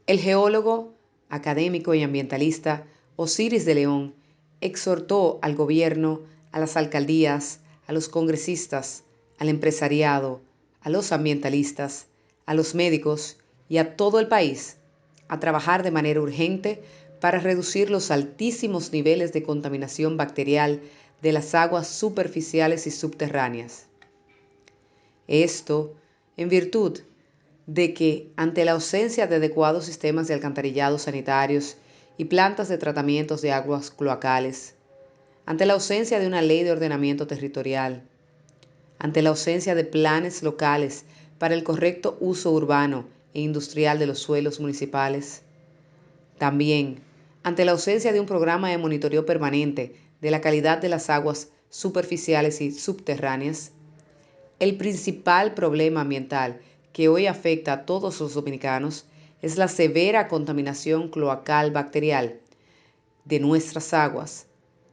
El geólogo, académico y ambientalista Osiris de León exhortó al gobierno, a las alcaldías, a los congresistas, al empresariado, a los ambientalistas, a los médicos y a todo el país a trabajar de manera urgente para reducir los altísimos niveles de contaminación bacterial de las aguas superficiales y subterráneas. Esto en virtud de que, ante la ausencia de adecuados sistemas de alcantarillado sanitarios y plantas de tratamientos de aguas cloacales, ante la ausencia de una ley de ordenamiento territorial, ante la ausencia de planes locales para el correcto uso urbano e industrial de los suelos municipales, también ante la ausencia de un programa de monitoreo permanente de la calidad de las aguas superficiales y subterráneas, el principal problema ambiental que hoy afecta a todos los dominicanos es la severa contaminación cloacal bacterial de nuestras aguas,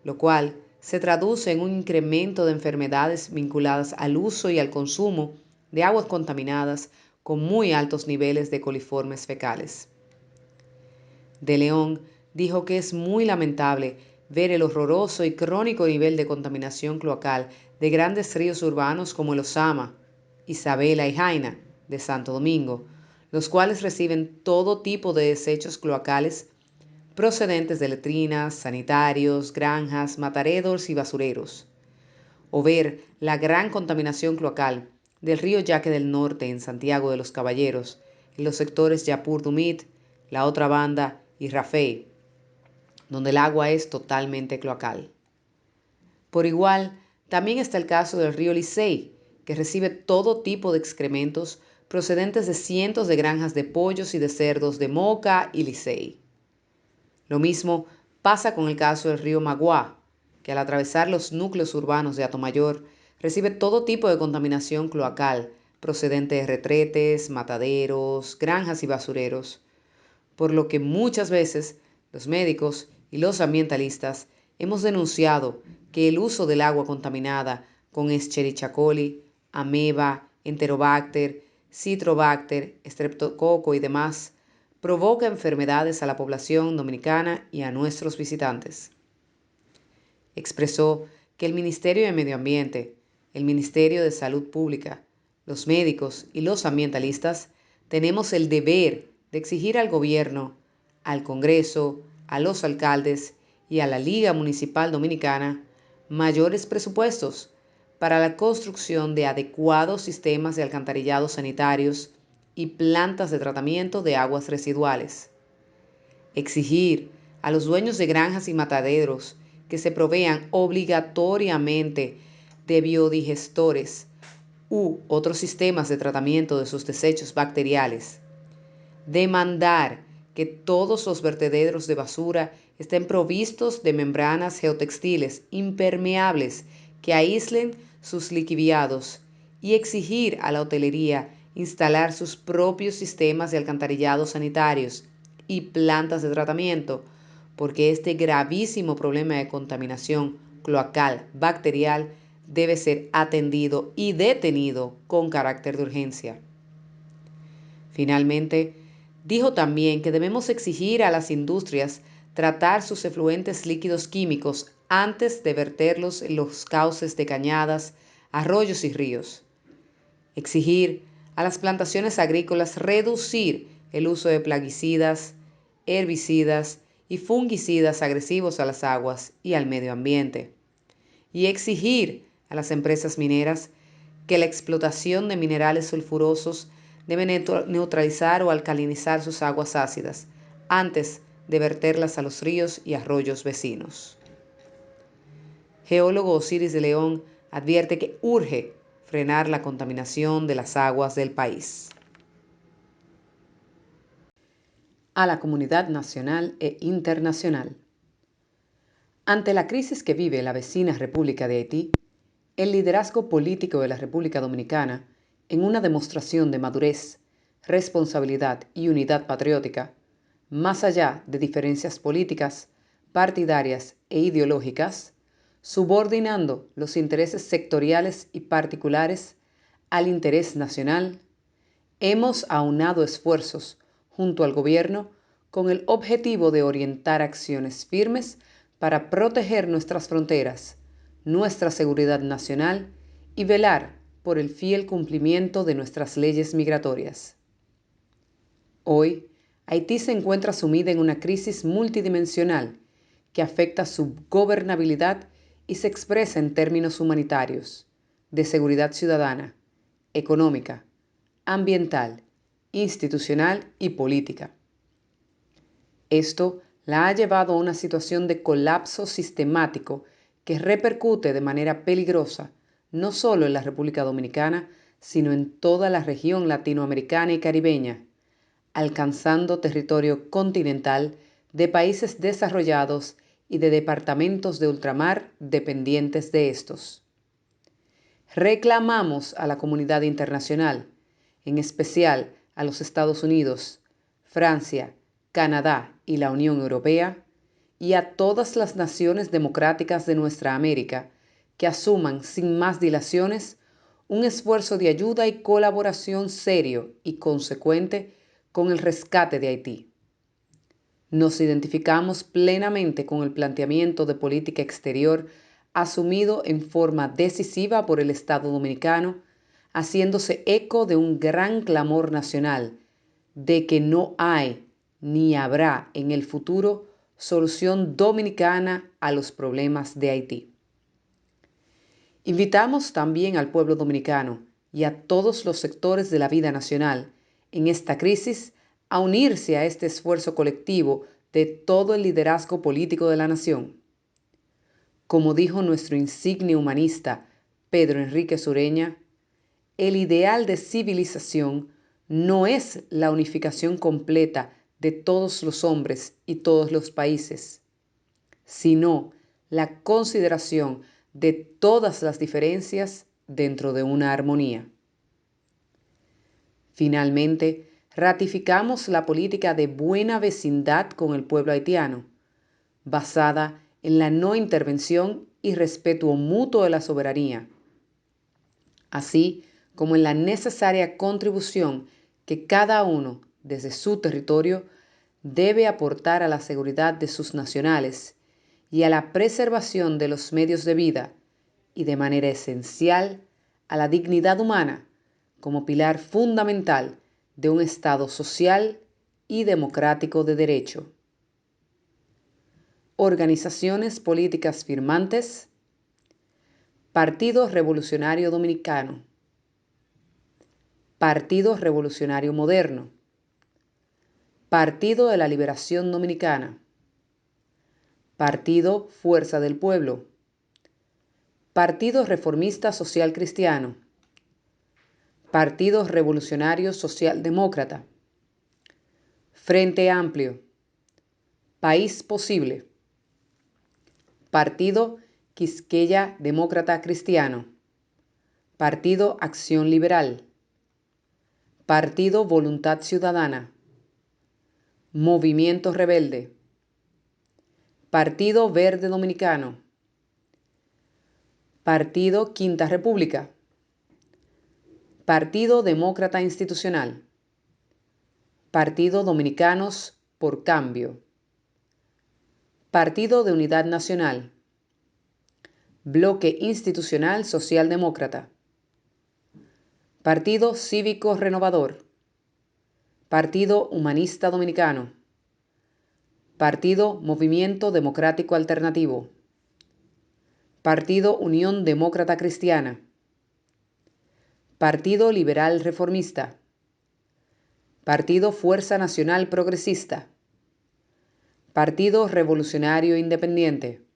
lo cual se traduce en un incremento de enfermedades vinculadas al uso y al consumo de aguas contaminadas con muy altos niveles de coliformes fecales. De León dijo que es muy lamentable ver el horroroso y crónico nivel de contaminación cloacal de grandes ríos urbanos como el Ozama, Isabela y Jaina de Santo Domingo, los cuales reciben todo tipo de desechos cloacales procedentes de letrinas, sanitarios, granjas, mataderos y basureros, o ver la gran contaminación cloacal del río Yaque del Norte en Santiago de los Caballeros, en los sectores Yapur Dumit, La Otra Banda y Rafey, donde el agua es totalmente cloacal. Por igual, también está el caso del río Licey, que recibe todo tipo de excrementos procedentes de cientos de granjas de pollos y de cerdos de Moca y Licey. Lo mismo pasa con el caso del río Magua, que al atravesar los núcleos urbanos de Atomayor recibe todo tipo de contaminación cloacal procedente de retretes, mataderos, granjas y basureros, por lo que muchas veces los médicos y los ambientalistas hemos denunciado que el uso del agua contaminada con Escherichia coli, ameba, enterobacter, citrobacter, streptococo y demás provoca enfermedades a la población dominicana y a nuestros visitantes. Expresó que el Ministerio de Medio Ambiente, el Ministerio de Salud Pública, los médicos y los ambientalistas tenemos el deber de exigir al gobierno, al Congreso, a los alcaldes y a la Liga Municipal Dominicana mayores presupuestos para la construcción de adecuados sistemas de alcantarillado sanitarios y plantas de tratamiento de aguas residuales. Exigir a los dueños de granjas y mataderos que se provean obligatoriamente de biodigestores u otros sistemas de tratamiento de sus desechos bacteriales. Demandar que todos los vertederos de basura estén provistos de membranas geotextiles impermeables que aíslen sus lixiviados y exigir a la hotelería instalar sus propios sistemas de alcantarillado sanitarios y plantas de tratamiento, porque este gravísimo problema de contaminación cloacal bacterial debe ser atendido y detenido con carácter de urgencia. Finalmente, dijo también que debemos exigir a las industrias tratar sus efluentes líquidos químicos antes de verterlos en los cauces de cañadas, arroyos y ríos. Exigir a las plantaciones agrícolas reducir el uso de plaguicidas, herbicidas y fungicidas agresivos a las aguas y al medio ambiente. Y exigir a las empresas mineras que la explotación de minerales sulfurosos debe neutralizar o alcalinizar sus aguas ácidas antes de verterlas a los ríos y arroyos vecinos. Geólogo Osiris de León advierte que urge frenar la contaminación de las aguas del país. A la comunidad nacional e internacional. Ante la crisis que vive la vecina República de Haití, el liderazgo político de la República Dominicana, en una demostración de madurez, responsabilidad y unidad patriótica, más allá de diferencias políticas, partidarias e ideológicas, subordinando los intereses sectoriales y particulares al interés nacional, hemos aunado esfuerzos junto al gobierno con el objetivo de orientar acciones firmes para proteger nuestras fronteras, nuestra seguridad nacional y velar por el fiel cumplimiento de nuestras leyes migratorias. Hoy, Haití se encuentra sumida en una crisis multidimensional que afecta su gobernabilidad y se expresa en términos humanitarios, de seguridad ciudadana, económica, ambiental, institucional y política. Esto la ha llevado a una situación de colapso sistemático que repercute de manera peligrosa no solo en la República Dominicana, sino en toda la región latinoamericana y caribeña, alcanzando territorio continental de países desarrollados y de departamentos de ultramar dependientes de estos. Reclamamos a la comunidad internacional, en especial a los Estados Unidos, Francia, Canadá y la Unión Europea, y a todas las naciones democráticas de nuestra América, que asuman sin más dilaciones un esfuerzo de ayuda y colaboración serio y consecuente con el rescate de Haití. Nos identificamos plenamente con el planteamiento de política exterior asumido en forma decisiva por el Estado dominicano, haciéndose eco de un gran clamor nacional de que no hay ni habrá en el futuro solución dominicana a los problemas de Haití. Invitamos también al pueblo dominicano y a todos los sectores de la vida nacional en esta crisis a unirse a este esfuerzo colectivo de todo el liderazgo político de la nación. Como dijo nuestro insigne humanista Pedro Enrique Sureña, el ideal de civilización no es la unificación completa de todos los hombres y todos los países, sino la consideración de todas las diferencias dentro de una armonía. Finalmente, ratificamos la política de buena vecindad con el pueblo haitiano, basada en la no intervención y respeto mutuo de la soberanía, así como en la necesaria contribución que cada uno, desde su territorio, debe aportar a la seguridad de sus nacionales y a la preservación de los medios de vida, y de manera esencial a la dignidad humana como pilar fundamental de un Estado social y democrático de derecho. Organizaciones políticas firmantes: Partido Revolucionario Dominicano, Partido Revolucionario Moderno, Partido de la Liberación Dominicana, Partido Fuerza del Pueblo, Partido Reformista Social Cristiano, Partido Revolucionario Social Demócrata, Frente Amplio, País Posible, Partido Quisqueya Demócrata Cristiano, Partido Acción Liberal, Partido Voluntad Ciudadana, Movimiento Rebelde, Partido Verde Dominicano, Partido Quinta República, Partido Demócrata Institucional, Partido Dominicanos por Cambio, Partido de Unidad Nacional, Bloque Institucional Socialdemócrata, Partido Cívico Renovador, Partido Humanista Dominicano, Partido Movimiento Democrático Alternativo, Partido Unión Demócrata Cristiana, Partido Liberal Reformista, Partido Fuerza Nacional Progresista, Partido Revolucionario Independiente,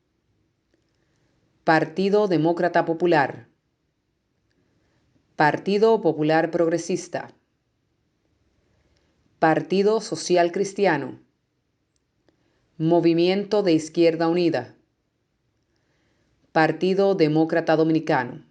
Partido Demócrata Popular, Partido Popular Progresista, Partido Social Cristiano, Movimiento de Izquierda Unida, Partido Demócrata Dominicano.